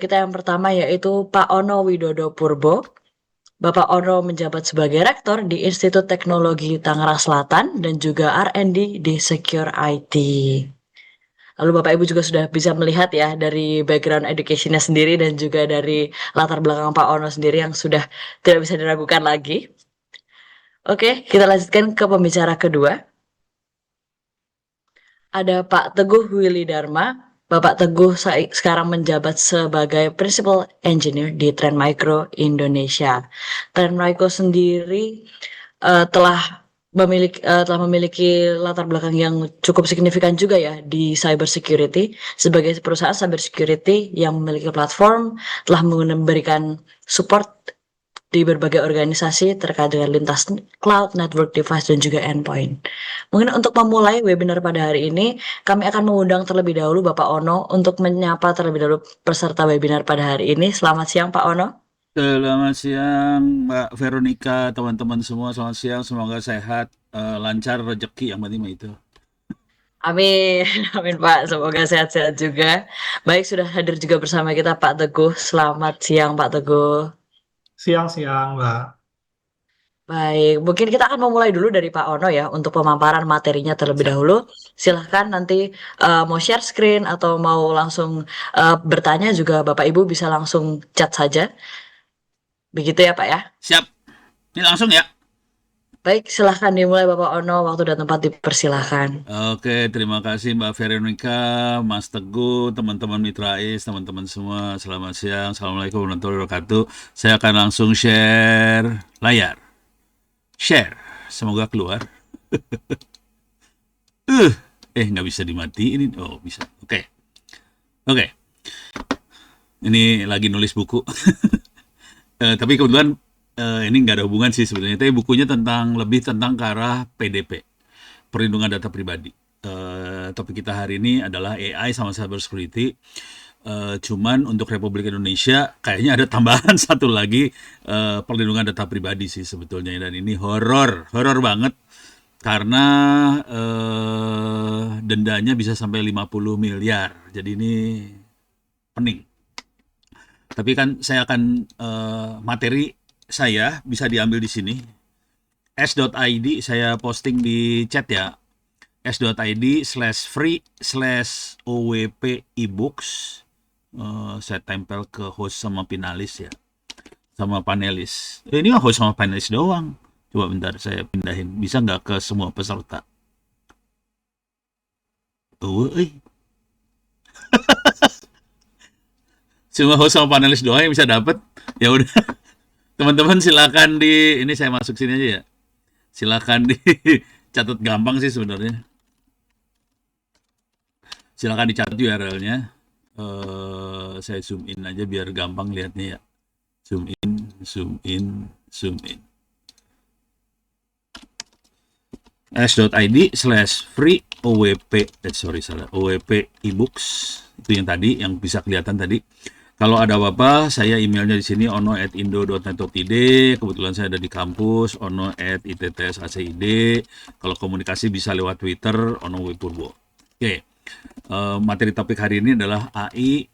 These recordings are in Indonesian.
Kita yang pertama yaitu Pak Ono Widodo Purbo. Bapak Ono menjabat sebagai Rektor di Institut Teknologi Tangerang Selatan dan juga R&D di Secure IT. Lalu Bapak Ibu juga sudah bisa melihat ya dari background education-nya sendiri dan juga dari latar belakang Pak Ono sendiri yang sudah tidak bisa diragukan lagi. Oke, kita lanjutkan ke pembicara kedua. Ada Pak Teguh Willy Dharma. Bapak Teguh sekarang menjabat sebagai Principal Engineer di Trend Micro Indonesia. Trend Micro sendiri telah memiliki latar belakang yang cukup signifikan juga ya di cyber security. Sebagai perusahaan cyber security yang memiliki platform, telah memberikan support di berbagai organisasi terkait dengan lintas cloud, network device, dan juga endpoint. Mungkin untuk memulai webinar pada hari ini, kami akan mengundang terlebih dahulu Bapak Ono untuk menyapa terlebih dahulu peserta webinar pada hari ini. Selamat siang Pak Ono. Selamat siang, Mbak Veronica, teman-teman semua. Selamat siang, semoga sehat, lancar rezeki yang penting mah itu. Amin, amin Pak. Semoga sehat-sehat juga. Baik, sudah hadir juga bersama kita Pak Teguh. Selamat siang Pak Teguh. Siang-siang, Mbak. Baik, mungkin kita akan memulai dulu dari Pak Ono ya untuk pemaparan materinya terlebih Siap. dahulu. Silahkan nanti mau share screen atau mau langsung bertanya juga Bapak Ibu bisa langsung chat saja. Begitu ya Pak ya. Siap. Ini langsung ya. Baik, silahkan dimulai Bapak Ono. Waktu dan tempat dipersilahkan. Oke, terima kasih Mbak Veronica, Mas Teguh, teman-teman Mitra Ais, teman-teman semua. Selamat siang. Assalamualaikum warahmatullahi wabarakatuh. Saya akan langsung share layar. Share. Semoga keluar. Nggak bisa dimatiin. Oh, bisa. Oke. Ini lagi nulis buku. Tapi kebetulan ini nggak ada hubungan sih sebenarnya. Tapi bukunya lebih tentang ke arah PDP, perlindungan data pribadi. Topik kita hari ini adalah AI sama cyber security. Cuman untuk Republik Indonesia kayaknya ada tambahan satu lagi, perlindungan data pribadi sih sebetulnya. Dan ini horor banget karena dendanya bisa sampai 50 miliar. Jadi ini pening. Tapi kan saya akan materi saya bisa diambil di sini. s.id saya posting di chat ya. s.id/free/owp ebooks. Saya tempel ke host sama finalis ya. Sama panelis. Ini mah host sama panelis doang. Coba bentar saya pindahin. Bisa nggak ke semua peserta? Cuma host sama panelis doang yang bisa dapat. Ya udah. Teman-teman silakan ini saya masuk sini aja ya. Silakan dicatat, gampang sih sebenarnya. Silakan dicatat URL-nya. Saya zoom in aja biar gampang lihatnya ya. Zoom in, zoom in, zoom in. s.id/free owp owp ebooks, itu yang tadi yang bisa kelihatan tadi. Kalau ada apa-apa, saya emailnya di sini ono@indo.net.id. Kebetulan saya ada di kampus ono@ittsaCid. Kalau komunikasi bisa lewat Twitter ono.wipurbo. Oke, materi topik hari ini adalah AI.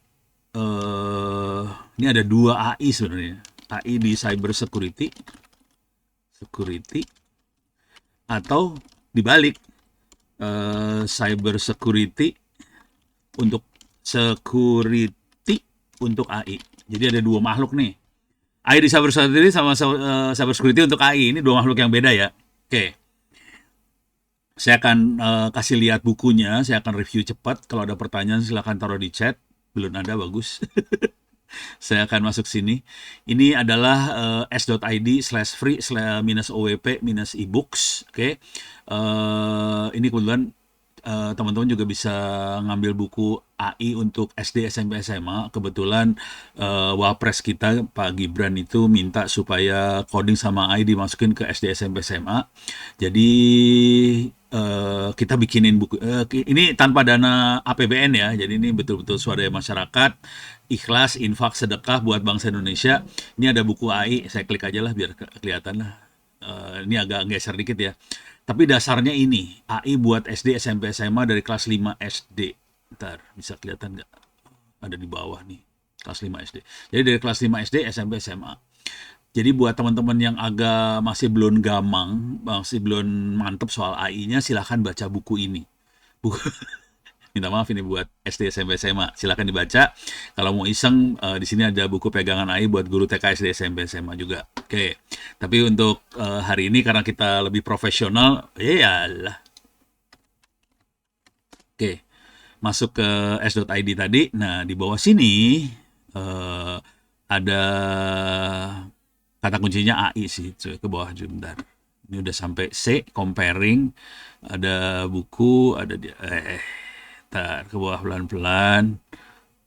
Ini ada dua AI sebenarnya. AI di cyber security, atau dibalik, cyber security untuk security untuk AI. Jadi ada dua makhluk nih. AI di cyber security sama cyber security untuk AI. Ini dua makhluk yang beda ya. Oke. Saya akan kasih lihat bukunya. Saya akan review cepat. Kalau ada pertanyaan silahkan taruh di chat. Belum ada, bagus. Saya akan masuk sini. Ini adalah s.id/free/owp-ebooks. Oke. Ini kebetulan teman-teman juga bisa ngambil buku AI untuk SD, SMP, SMA. Kebetulan Wapres kita Pak Gibran itu minta supaya coding sama AI dimasukin ke SD, SMP, SMA. Jadi kita bikinin buku ini tanpa dana APBN ya. Jadi ini betul-betul swadaya masyarakat, ikhlas, infak, sedekah buat bangsa Indonesia. Ini ada buku AI, saya klik aja lah biar kelihatan lah. Ini agak geser dikit ya. Tapi dasarnya ini, AI buat SD, SMP, SMA dari kelas 5 SD. Ntar, bisa kelihatan nggak? Ada di bawah nih. kelas 5 SD. Jadi dari kelas 5 SD, SMP, SMA. Jadi buat teman-teman yang agak masih belum gamang, masih belum mantep soal AI-nya, silahkan baca buku ini. Buku, minta maaf ini buat SD, SMP, SMA. Silahkan dibaca. Kalau mau iseng, di sini ada buku pegangan AI buat guru TK, SD, SMP, SMA juga. Oke. Tapi untuk hari ini karena kita lebih profesional, ya lah. Oke. Masuk ke s.id tadi. Nah, di bawah sini ada kata kuncinya AI sih. Coba ke bawah bentar. Ini udah sampai C, comparing. Ada buku, ada tar, ke bawah pelan-pelan.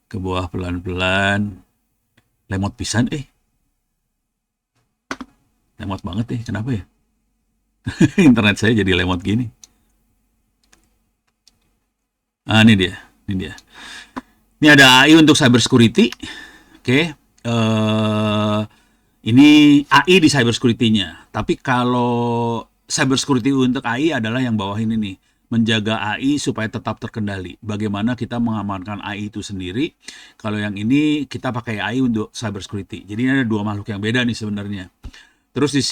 Ke bawah pelan-pelan. Lemot pisan, lemot banget kenapa ya? Internet saya jadi lemot gini. Ah, ini dia. Ini ada AI untuk cyber security. Oke. Ini AI di cyber security-nya. Tapi kalau cyber security untuk AI adalah yang bawah ini nih. Menjaga AI supaya tetap terkendali. Bagaimana kita mengamankan AI itu sendiri. Kalau yang ini kita pakai AI untuk cyber security. Jadi ini ada dua makhluk yang beda nih sebenarnya. Terus di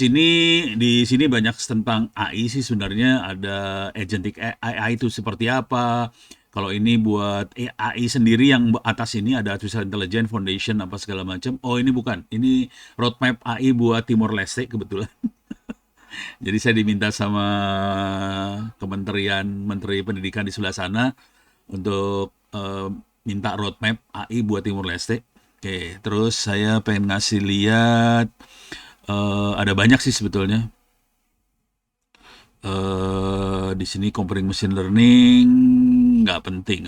sini banyak tentang AI sih sebenarnya. Ada agentic AI itu seperti apa. Kalau ini buat AI sendiri yang atas ini ada Artificial Intelligence Foundation apa segala macam. Oh, ini bukan. Ini roadmap AI buat Timor Leste kebetulan. Jadi saya diminta sama Menteri Pendidikan di sebelah sana untuk minta roadmap AI buat Timor Leste. Oke, terus saya pengen ngasih lihat ada banyak sih sebetulnya. Di sini comparing machine learning nggak penting.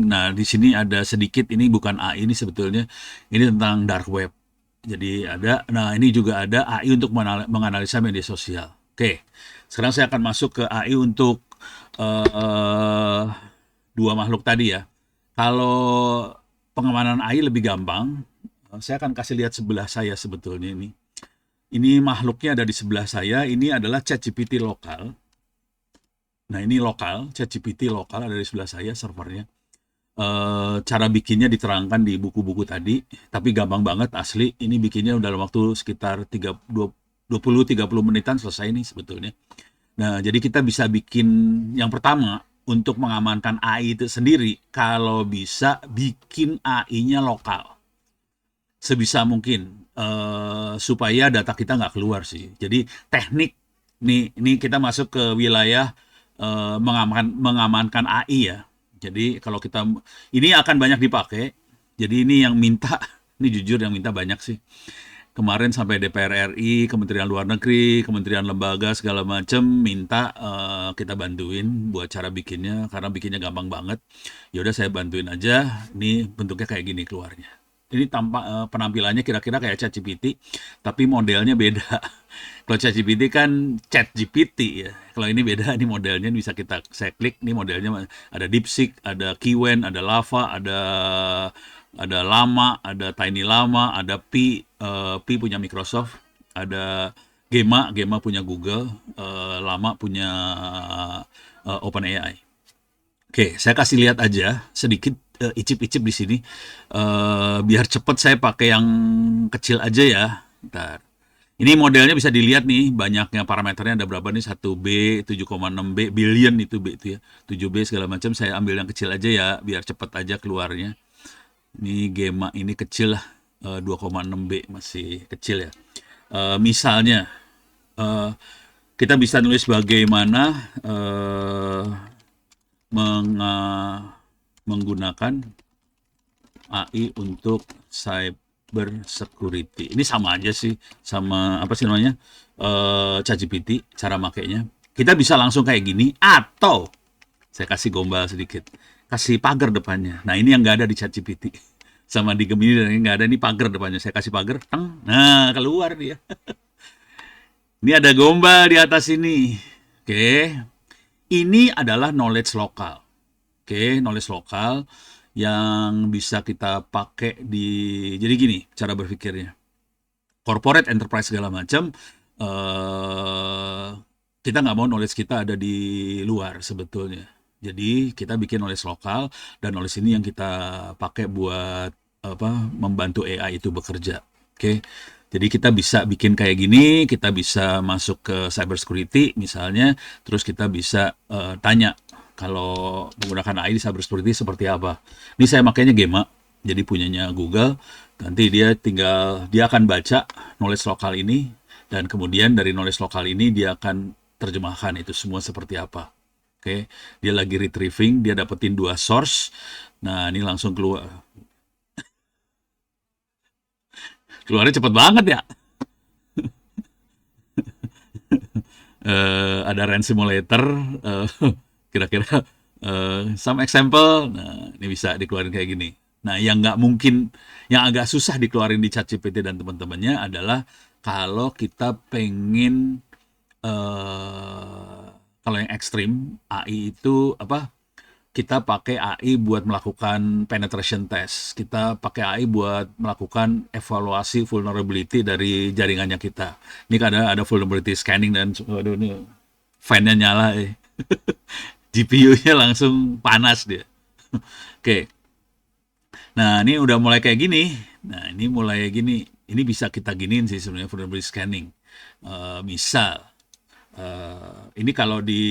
Nah, di sini ada sedikit, ini bukan AI ini sebetulnya, ini tentang dark web. Jadi nah ini juga ada AI untuk menganalisa media sosial. Oke, sekarang saya akan masuk ke AI untuk dua makhluk tadi ya. Kalau pengamanan AI lebih gampang, saya akan kasih lihat sebelah saya sebetulnya ini. Ini makhluknya ada di sebelah saya, ini adalah ChatGPT lokal. Nah, ini lokal, ChatGPT lokal ada di sebelah saya servernya. Cara bikinnya diterangkan di buku-buku tadi, tapi gampang banget asli. Ini bikinnya dalam waktu sekitar 20-30 menitan selesai nih sebetulnya. Nah, jadi kita bisa bikin yang pertama untuk mengamankan AI itu sendiri, kalau bisa bikin AI-nya lokal. Sebisa mungkin supaya data kita nggak keluar sih. Jadi teknik ini kita masuk ke wilayah mengamankan AI ya. Jadi kalau ini akan banyak dipakai. Jadi ini yang minta, ini jujur yang minta banyak sih. Kemarin sampai DPR RI, Kementerian Luar Negeri, Kementerian Lembaga segala macam minta kita bantuin buat cara bikinnya karena bikinnya gampang banget. Ya udah saya bantuin aja. Ini bentuknya kayak gini keluarnya. Ini penampilannya kira-kira kayak ChatGPT, tapi modelnya beda. Kalau ChatGPT kan ChatGPT ya. Kalau ini beda, ini modelnya bisa saya klik, ini modelnya ada DeepSeek, ada Kiwen, ada Lava, ada Llama, ada Tiny Llama, ada Pi punya Microsoft, ada Gemma punya Google, Llama punya OpenAI. Oke, saya kasih lihat aja sedikit icip-icip di sini. Biar cepet saya pakai yang kecil aja ya. Bentar. Ini modelnya bisa dilihat nih, banyaknya parameternya ada berapa nih, 1B, 7,6B, billion itu B itu ya, 7B segala macam. Saya ambil yang kecil aja ya, biar cepet aja keluarnya. Ini Gemma ini kecil lah, 2,6B masih kecil ya. Misalnya, kita bisa nulis bagaimana menggunakan AI untuk cyber security. Ini sama aja sih, sama apa sih namanya, ChatGPT, cara makainya. Kita bisa langsung kayak gini, atau saya kasih gombal sedikit, kasih pagar depannya. Nah, ini yang nggak ada di ChatGPT. Sama di Gemini dan ini nggak ada, ini pagar depannya. Saya kasih pagar, teng, nah keluar dia. Ini ada gombal di atas ini. Oke. Ini adalah knowledge lokal. Oke, knowledge lokal yang bisa kita pakai jadi gini cara berpikirnya. Corporate enterprise segala macam, kita nggak mau knowledge kita ada di luar sebetulnya. Jadi kita bikin knowledge lokal, dan knowledge ini yang kita pakai buat membantu AI itu bekerja. Oke. Jadi kita bisa bikin kayak gini, kita bisa masuk ke cyber security misalnya, terus kita bisa tanya kalau menggunakan AI di cyber security seperti apa. Ini saya makanya Gema, jadi punyanya Google. Nanti dia akan baca knowledge lokal ini, dan kemudian dari knowledge lokal ini dia akan terjemahkan itu semua seperti apa. Oke, dia lagi retrieving, dia dapetin 2 source. Nah, ini langsung keluarnya cepet banget ya. Ada Rand Simulator, eh, kira-kira some example. Nah, ini bisa dikeluarin kayak gini. Nah, yang nggak mungkin, yang agak susah dikeluarin di ChatGPT dan teman-temannya adalah kalau kita pengen kalau yang ekstrim AI itu apa? Kita pakai AI buat melakukan penetration test. Kita pakai AI buat melakukan evaluasi vulnerability dari jaringannya kita. Ini kan ada vulnerability scanning dan waduh ini fan-nya nyala. GPU-nya langsung panas dia. Oke. Nah, ini udah mulai kayak gini. Nah, ini mulai gini. Ini bisa kita giniin sih sebenarnya vulnerability scanning. Misal ini kalau di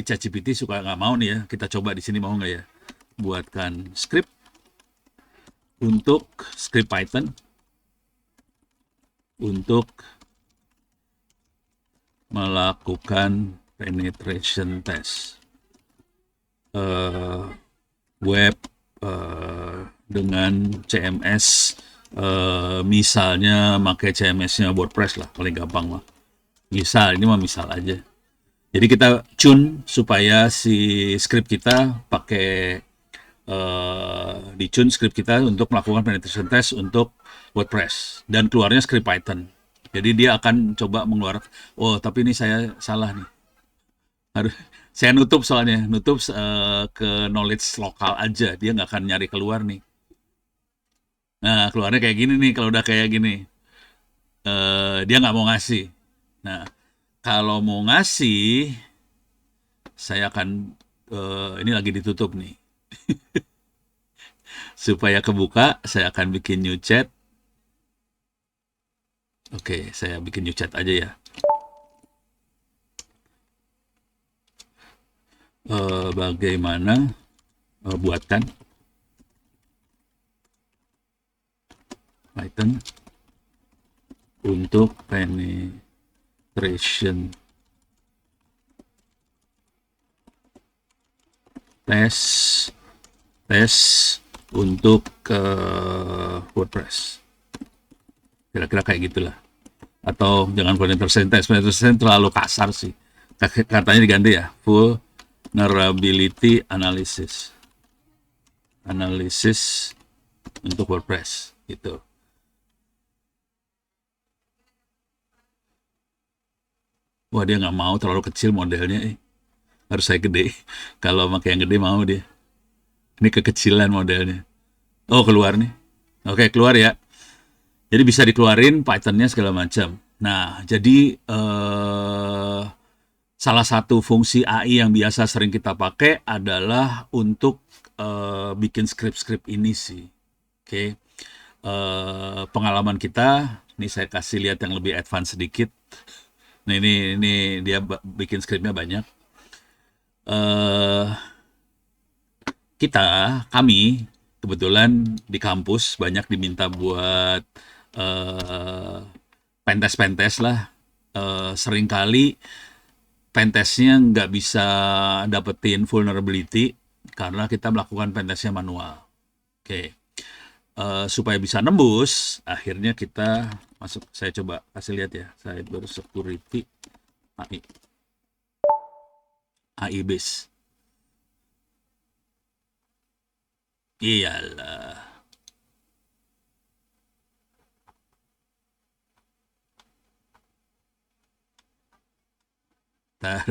ChatGPT suka nggak mau nih ya, kita coba di sini mau nggak ya? Buatkan script Python untuk melakukan penetration test web dengan CMS, misalnya pakai CMS-nya WordPress lah, paling gampang lah. Misal, ini mah misal aja. Jadi kita tune supaya si script kita pakai di tune script kita untuk melakukan penetration test untuk WordPress dan keluarnya script Python. Jadi dia akan coba mengeluarkan, oh tapi ini saya salah nih. Harus saya nutup soalnya, nutup ke knowledge lokal aja, dia nggak akan nyari keluar nih. Nah keluarnya kayak gini nih, kalau udah kayak gini, dia nggak mau ngasih. Nah kalau mau ngasih, saya akan ini lagi ditutup nih. Supaya kebuka, saya akan bikin new chat. Oke, saya bikin new chat aja ya. Bagaimana buatkan Python untuk penetration test untuk WordPress. Kira-kira kayak gitulah. Atau jangan penetration test terlalu kasar sih. Katanya diganti ya, vulnerability analysis untuk WordPress gitu. Wah dia nggak mau, terlalu kecil modelnya. Harus saya gede. Kalau pakai yang gede mau dia. Ini kekecilan modelnya. Oh keluar nih. Oke keluar ya. Jadi bisa dikeluarin Python-nya segala macam. Nah jadi salah satu fungsi AI yang biasa sering kita pakai adalah untuk bikin script-script ini sih. Oke. Pengalaman kita, ini saya kasih lihat yang lebih advance sedikit. Nah ini dia bikin scriptnya banyak. Kami kebetulan di kampus banyak diminta buat pentes lah. Seringkali pentestnya nggak bisa dapetin vulnerability karena kita melakukan pentestnya manual. Oke. Supaya bisa nembus, akhirnya kita masuk. Saya coba kasih lihat ya, cyber security AI base. Iyalah. Ntar.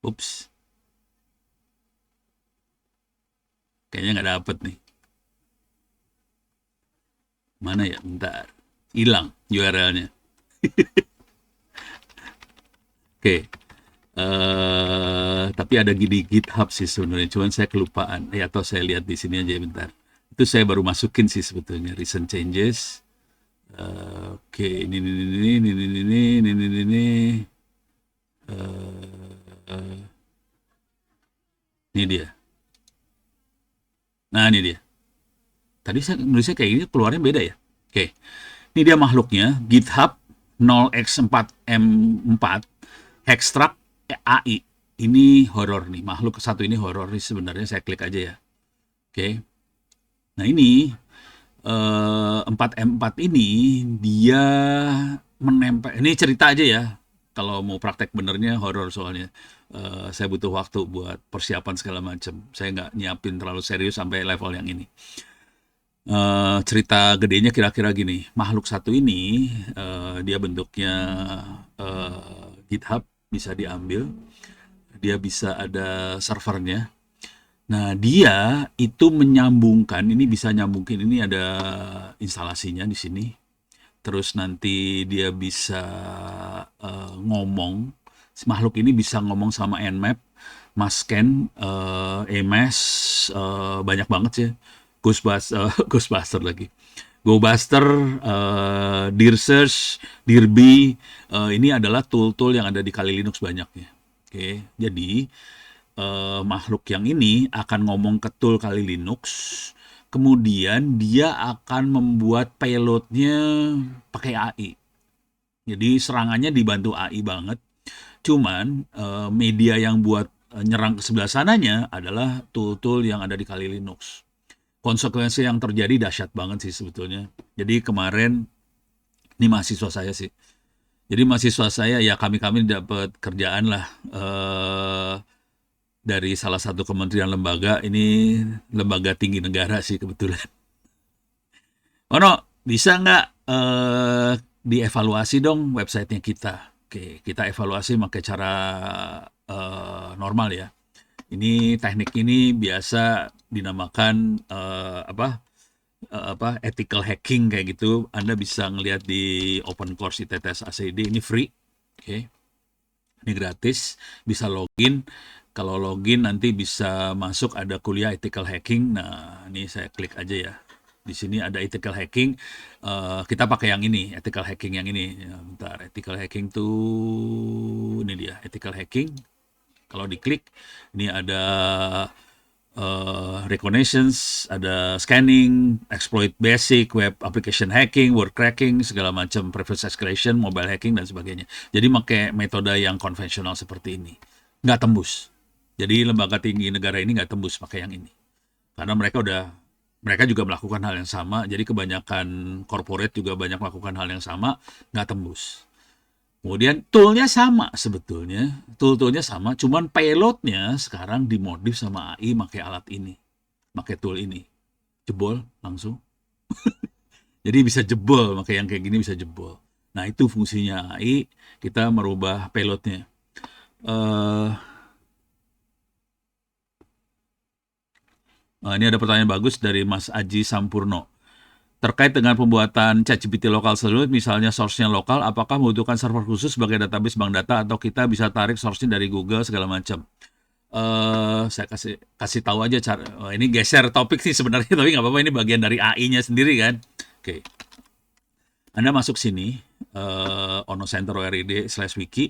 Ups. Kayaknya nggak dapet nih. Mana ya? Bentar. Hilang URL-nya. Oke. Tapi ada di GitHub sih sebenarnya, cuman saya kelupaan. Atau saya lihat di sini aja bentar. Itu saya baru masukin sih sebetulnya recent changes. Oke, ini. Eh, ini dia. Nah, ini dia. Tadi saya nulisnya kayak gini, keluarnya beda ya. Oke, ini dia makhluknya. GitHub 0x4m4 Hextract AI. Ini horor nih, makhluk satu ini horor nih sebenarnya. Saya klik aja ya. Oke. Nah ini 4M4 ini dia menempel. Ini cerita aja ya. Kalau mau praktek benernya horor soalnya. Saya butuh waktu buat persiapan segala macam. Saya nggak nyiapin terlalu serius sampai level yang ini. Cerita gedenya kira-kira gini. Makhluk satu ini dia bentuknya GitHub, bisa diambil. Dia bisa ada servernya. Nah, dia itu menyambungkan, ini bisa nyambungin, ini ada instalasinya di sini. Terus nanti dia bisa ngomong, si makhluk ini bisa ngomong sama Nmap, Masken, Emes, banyak banget sih. Ghostbuster, Ghostbuster lagi. GoBuster, DearSearch, Dearby, ini adalah tool-tool yang ada di Kali Linux banyaknya. Oke, jadi makhluk yang ini akan ngomong ke tool Kali Linux, kemudian dia akan membuat payloadnya pakai AI. Jadi serangannya dibantu AI banget. Cuman media yang buat nyerang ke sebelah sananya adalah tool-tool yang ada di Kali Linux. Konsekuensi yang terjadi dahsyat banget sih sebetulnya. Jadi kemarin, ini mahasiswa saya sih. Jadi mahasiswa saya ya kami-kami dapat kerjaan lah dari salah satu kementerian lembaga. Ini lembaga tinggi negara sih kebetulan. Ono, bisa nggak dievaluasi dong websitenya kita? Oke, kita evaluasi pakai cara normal ya. Ini teknik ini biasa dinamakan ethical hacking kayak gitu. Anda bisa ngelihat di Open Course ITTS ACD, ini free. Oke. Ini gratis, bisa login. Kalau login nanti bisa masuk, ada kuliah ethical hacking. Nah, ini saya klik aja ya. Di sini ada ethical hacking. Kita pakai yang ini, ethical hacking yang ini. Ya, bentar, ethical hacking tuh ini dia, ethical hacking. Kalau diklik, ini ada reconnaissance, ada scanning, exploit basic, web application hacking, word cracking, segala macam, privilege escalation, mobile hacking, dan sebagainya. Jadi pakai metode yang konvensional seperti ini. Nggak tembus. Jadi lembaga tinggi negara ini nggak tembus pakai yang ini. Karena mereka juga melakukan hal yang sama, jadi kebanyakan corporate juga banyak melakukan hal yang sama, nggak tembus. Kemudian toolnya sama sebetulnya, toolnya sama, cuman payloadnya sekarang dimodif sama AI pakai alat ini, pakai tool ini, jebol langsung. Jadi bisa jebol, pakai yang kayak gini bisa jebol. Nah itu fungsinya AI, kita merubah payloadnya. Ini ada pertanyaan bagus dari Mas Aji Sampurno. Terkait dengan pembuatan ChatGPT lokal sendiri, misalnya source-nya lokal, apakah membutuhkan server khusus sebagai database bank data atau kita bisa tarik source-nya dari Google segala macam? Saya kasih tahu aja cara. Ini geser topik sih sebenarnya, tapi nggak apa-apa, ini bagian dari AI-nya sendiri kan. Oke. Anda masuk sini, onocenter.org/wiki.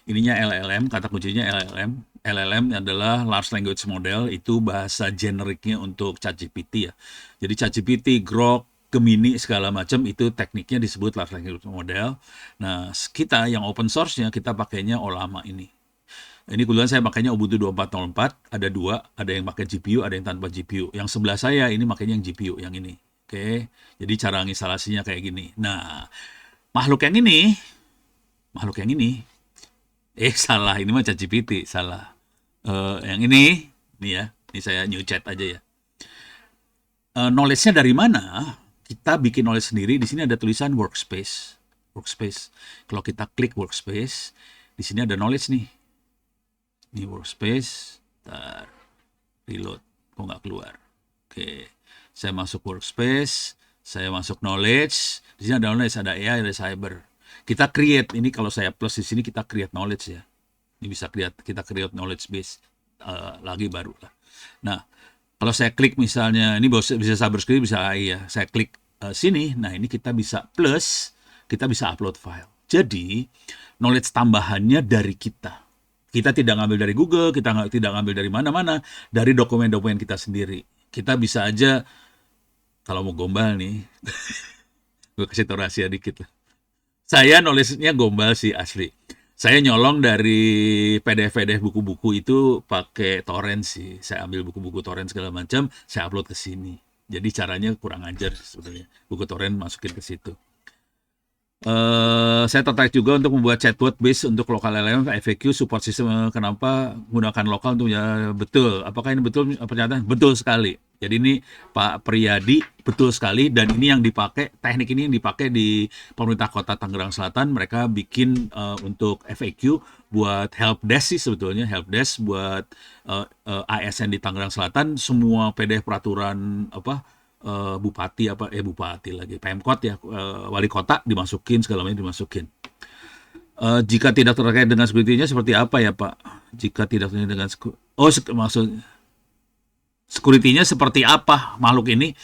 Ininya LLM, kata kuncinya LLM. LLM adalah large language model, itu bahasa generiknya untuk ChatGPT ya. Jadi ChatGPT, Grok, Gemini segala macam itu tekniknya disebut large language model. Nah, kita yang open source-nya kita pakainya Ollama ini. Ini kebetulan saya pakainya Ubuntu 24.04, ada dua, ada yang pakai GPU, ada yang tanpa GPU. Yang sebelah saya ini makanya yang GPU, yang ini. Oke, jadi cara instalasinya kayak gini. Nah, makhluk yang ini, salah, ini mah ChatGPT, salah. Yang ini ya, ini saya new chat aja ya. Knowledge-nya dari mana? Kita bikin knowledge sendiri. Di sini ada tulisan workspace. Kalau kita klik workspace, di sini ada knowledge nih. Ini workspace. Reload. Kok nggak keluar? Oke. Saya masuk workspace. Saya masuk knowledge. Di sini ada knowledge, ada AI, ada cyber. Kita create. Ini kalau saya plus di sini kita create knowledge ya. Ini bisa kita create knowledge base lagi baru lah. Nah, kalau saya klik misalnya, ini bisa cybersecurity, bisa AI ya. Saya klik sini, nah ini kita bisa plus, kita bisa upload file. Jadi, knowledge tambahannya dari kita. Kita tidak ngambil dari Google, kita tidak ngambil dari mana-mana, dari dokumen-dokumen kita sendiri. Kita bisa aja, kalau mau gombal nih, gue kasih tau rahasia dikit lah. Saya knowledge-nya gombal sih asli. Saya nyolong dari PDF-PDF buku-buku itu pakai torrent sih. Saya ambil buku-buku torrent segala macam, saya upload ke sini. Jadi caranya kurang ajar sebenarnya. Buku torrent masukin ke situ. Saya tertarik juga untuk membuat chatbot base untuk lokal LLM, FAQ, support system. Kenapa menggunakan lokal untuk ya betul? Apakah ini betul pernyataan? Betul sekali. Jadi ini Pak Priyadi betul sekali dan ini yang dipakai, teknik ini yang dipakai di pemerintah Kota Tangerang Selatan. Mereka bikin untuk FAQ buat help desk sih sebetulnya, help desk buat ASN di Tangerang Selatan. Semua PDF peraturan bupati lagi Pemkot ya, wali kota dimasukin, segala macam dimasukin. Jika tidak terkait dengan security-nya seperti apa ya Pak? Jika tidak terkait dengan maksud security-nya seperti apa makhluk ini?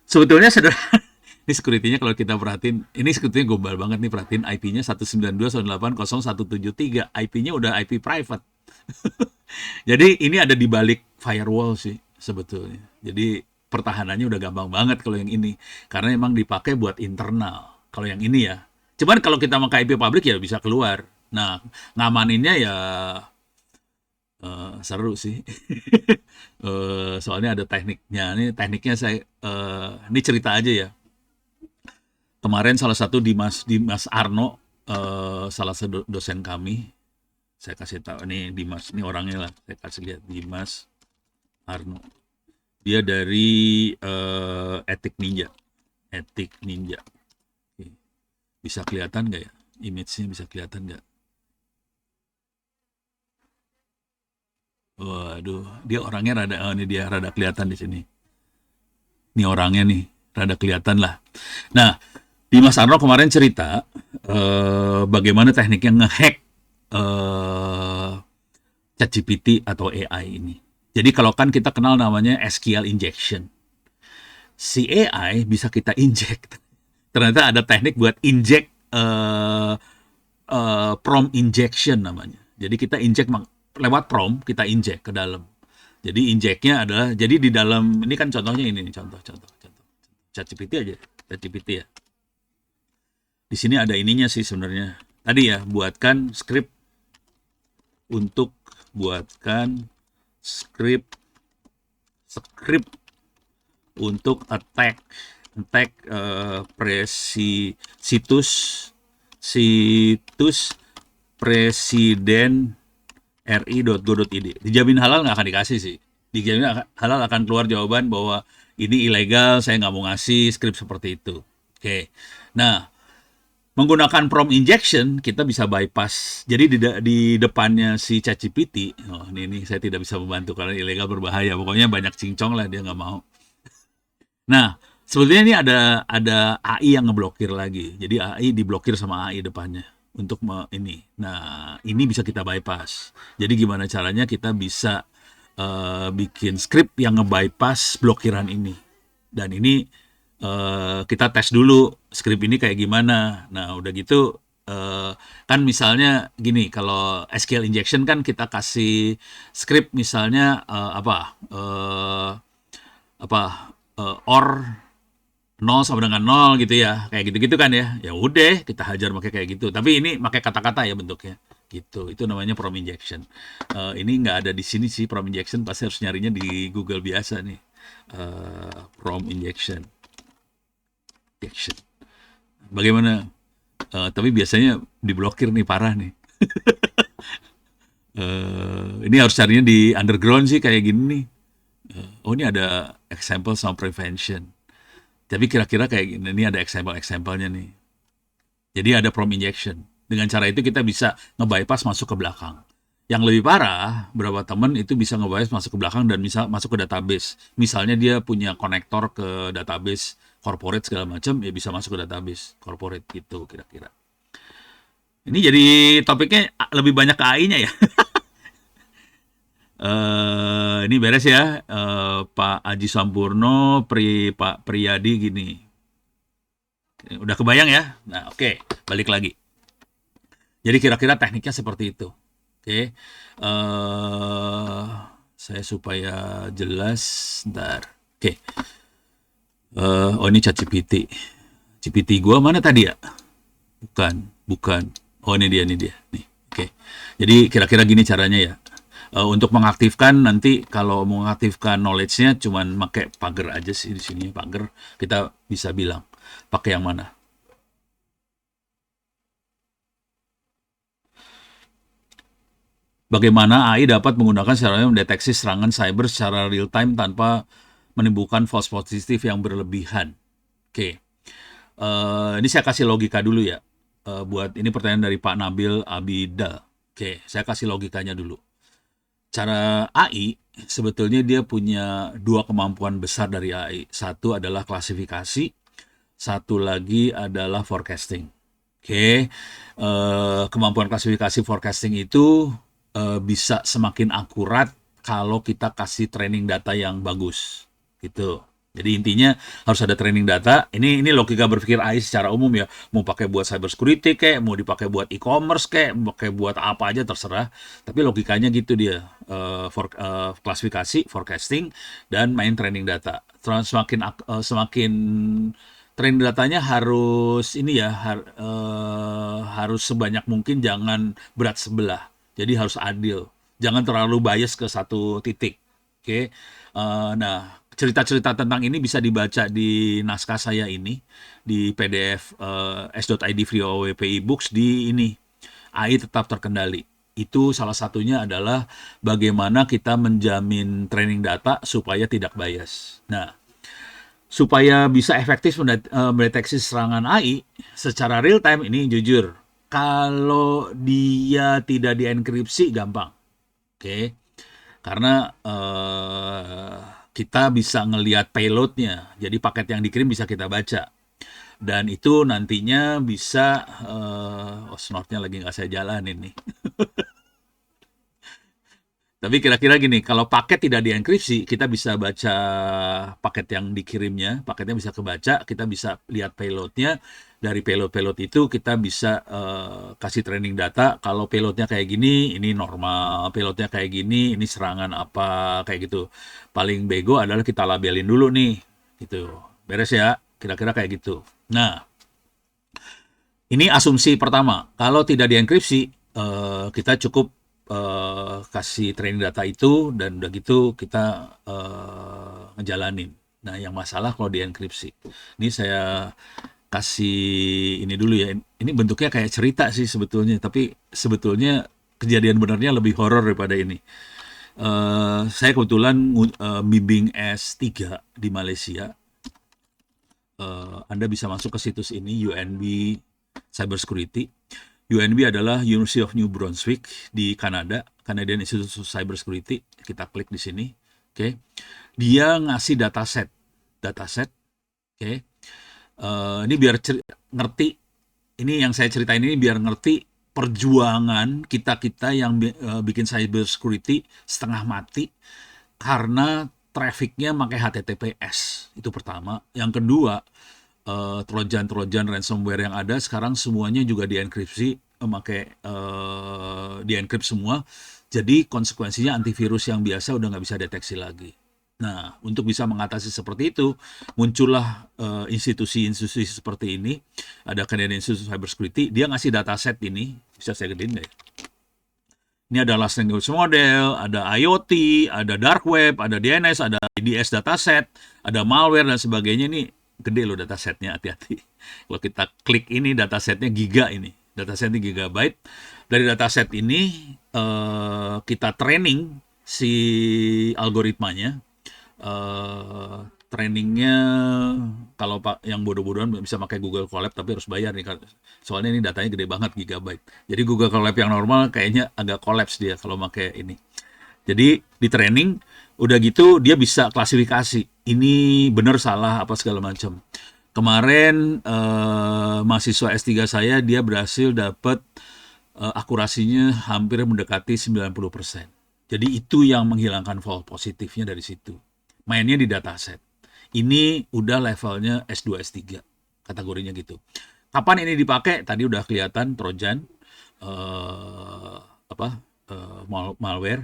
Sebetulnya sederhana. Ini security-nya kalau kita perhatiin, ini security-nya gombal banget nih, perhatiin IP-nya 192.168.0.173. IP-nya udah IP private. Jadi ini ada di balik firewall sih sebetulnya. Jadi pertahanannya udah gampang banget kalau yang ini, karena emang dipakai buat internal. Kalau yang ini ya, cuman kalau kita pakai IP public ya bisa keluar. Nah, ngamaninnya ya seru sih. Soalnya ada tekniknya. Ini tekniknya saya, ini cerita aja ya. Kemarin salah satu Dimas Arno, salah satu dosen kami, saya kasih tahu nih Dimas, ini orangnya lah, saya kasih lihat Dimas Arno. Dia dari Etik Ninja. Oke. Bisa kelihatan nggak ya? Image-nya bisa kelihatan nggak? Waduh, dia orangnya ini dia rada kelihatan di sini. Ini orangnya nih, rada kelihatan lah. Nah, Dimas Arno kemarin cerita bagaimana tekniknya ngehack ChatGPT atau AI ini. Jadi kalau kan kita kenal namanya SQL injection. Si AI bisa kita inject. Ternyata ada teknik buat inject prompt injection namanya. Jadi kita inject lewat prompt, kita inject ke dalam. Jadi injectnya adalah, jadi di dalam, ini kan contohnya ini nih, contoh. ChatGPT aja, ChatGPT ya. Di sini ada ininya sih sebenarnya. Tadi ya, buatkan script untuk attack situs presiden ri.go.id. Dijamin halal nggak akan dikasih sih. Dijamin halal akan keluar jawaban bahwa ini ilegal, saya nggak mau ngasih script seperti itu. Oke. Nah, menggunakan prompt injection, kita bisa bypass. Jadi di depannya si ChatGPT, ini saya tidak bisa membantu karena ilegal, berbahaya. Pokoknya banyak cincong lah, dia nggak mau. Nah, sebetulnya ini ada AI yang ngeblokir lagi. Jadi AI diblokir sama AI depannya untuk ini. Nah, ini bisa kita bypass. Jadi gimana caranya kita bisa bikin script yang nge-bypass blokiran ini. Dan ini kita tes dulu script ini kayak gimana. Nah, udah gitu kan misalnya gini, kalau SQL injection kan kita kasih script misalnya or 0 sama dengan 0 gitu ya, kayak gitu-gitu kan ya. Ya udah kita hajar pakai kayak gitu. Tapi ini pakai kata-kata ya bentuknya. Gitu. Itu namanya prompt injection. Ini nggak ada di sini sih prompt injection, pasti harus nyarinya di Google biasa nih. Prompt injection. Bagaimana? Tapi biasanya diblokir nih, parah nih. Ini harus carinya di underground sih kayak gini nih. Ini ada example sama prevention. Tapi kira-kira kayak gini, ini ada example-nya nih. Jadi ada prompt injection. Dengan cara itu kita bisa nge-bypass masuk ke belakang. Yang lebih parah, beberapa teman itu bisa nge-bypass masuk ke belakang dan bisa masuk ke database. Misalnya dia punya konektor ke database corporate segala macam, ya bisa masuk ke database corporate gitu kira-kira. Ini jadi topiknya lebih banyak ke AI-nya ya. Ini beres ya, Pak Aji Sampurno, Pak Priyadi gini. Udah kebayang ya? Nah, oke, balik lagi. Jadi kira-kira tekniknya seperti itu. Oke, saya supaya jelas, ntar. Oke, oh ini ChatGPT. GPT gua mana tadi ya? Bukan. Oh ini dia. Nih, oke. Jadi kira-kira gini caranya ya. Untuk mengaktifkan nanti kalau mau mengaktifkan knowledge-nya cuman pakai pagar aja sih di sini pagar. Kita bisa bilang pakai yang mana. Bagaimana AI dapat menggunakan caranya mendeteksi serangan cyber secara real time tanpa menimbulkan false positif yang berlebihan. Oke. Ini saya kasih logika dulu ya. Buat ini pertanyaan dari Pak Nabil Abidal. Oke, saya kasih logikanya dulu. Cara AI sebetulnya dia punya dua kemampuan besar dari AI. Satu adalah klasifikasi, satu lagi adalah forecasting. Oke, kemampuan klasifikasi forecasting itu bisa semakin akurat kalau kita kasih training data yang bagus, gitu. Jadi intinya harus ada training data. Ini logika berpikir AI secara umum ya. Mau pakai buat cyber security kayak, mau dipakai buat e-commerce kayak, mau pakai buat apa aja terserah. Tapi logikanya gitu dia. Klasifikasi, forecasting, dan main training data. Semakin training datanya harus ini ya, harus sebanyak mungkin, jangan berat sebelah. Jadi harus adil. Jangan terlalu bias ke satu titik. Oke. Nah, cerita-cerita tentang ini bisa dibaca di naskah saya ini di PDF s.id free OWP ebooks di ini AI tetap terkendali. Itu salah satunya adalah bagaimana kita menjamin training data supaya tidak bias. Nah, supaya bisa efektif mendeteksi serangan AI secara real time ini jujur, kalau dia tidak dienkripsi gampang. Oke. Karena kita bisa ngelihat payloadnya, jadi paket yang dikirim bisa kita baca. Dan itu nantinya bisa, snortnya lagi nggak saya jalanin nih. Tapi kira-kira gini, kalau paket tidak dienkripsi, kita bisa baca paket yang dikirimnya, paketnya bisa kebaca, kita bisa lihat payloadnya. Dari payload itu kita bisa kasih training data, kalau payloadnya kayak gini, ini normal, payloadnya kayak gini, ini serangan apa, kayak gitu. Paling bego adalah kita labelin dulu nih, gitu. Beres ya, kira-kira kayak gitu. Nah, ini asumsi pertama. Kalau tidak dienkripsi, kita cukup kasih training data itu dan udah gitu kita ngejalanin. Nah, yang masalah kalau dienkripsi. Ini saya kasih ini dulu ya. Ini bentuknya kayak cerita sih sebetulnya, tapi sebetulnya kejadian benarnya lebih horor daripada ini. Saya kebetulan bimbing S3 di Malaysia. Anda bisa masuk ke situs ini, UNB Cyber Security. UNB adalah University of New Brunswick di Kanada, Canadian Institute of Cyber Security. Kita klik di sini, oke. Dia ngasih dataset, oke. Ini biar ngerti, ini yang saya ceritain ini biar ngerti perjuangan kita yang bikin cyber security setengah mati karena trafficnya pakai HTTPS. Itu pertama. Yang kedua, trojan ransomware yang ada sekarang semuanya juga dienkripsi, dienkrip semua. Jadi konsekuensinya antivirus yang biasa udah nggak bisa deteksi lagi. Nah, untuk bisa mengatasi seperti itu, muncullah institusi-institusi seperti ini. Ada Canadian Institute of Cyber Security, dia ngasih dataset ini, bisa saya gedein deh. Ini ada large language model, ada IoT, ada dark web, ada DNS, ada IDS dataset, ada malware dan sebagainya. Ini gede loh datasetnya, hati-hati. Kalau kita klik ini datasetnya giga ini, datasetnya gigabyte. Dari dataset ini kita training si algoritmanya. Trainingnya kalau yang bodoh-bodohan bisa pakai Google Colab tapi harus bayar nih, soalnya ini datanya gede banget gigabyte. Jadi Google Colab yang normal kayaknya agak collapse dia kalau pakai ini. Jadi di training udah gitu dia bisa klasifikasi ini benar salah apa segala macam. Kemarin mahasiswa S3 saya dia berhasil dapat akurasinya hampir mendekati 90%. Jadi itu yang menghilangkan false positifnya dari situ. Mainnya di dataset. Ini udah levelnya S2, S3, kategorinya gitu. Kapan ini dipakai? Tadi udah kelihatan Trojan, eh, apa, malware,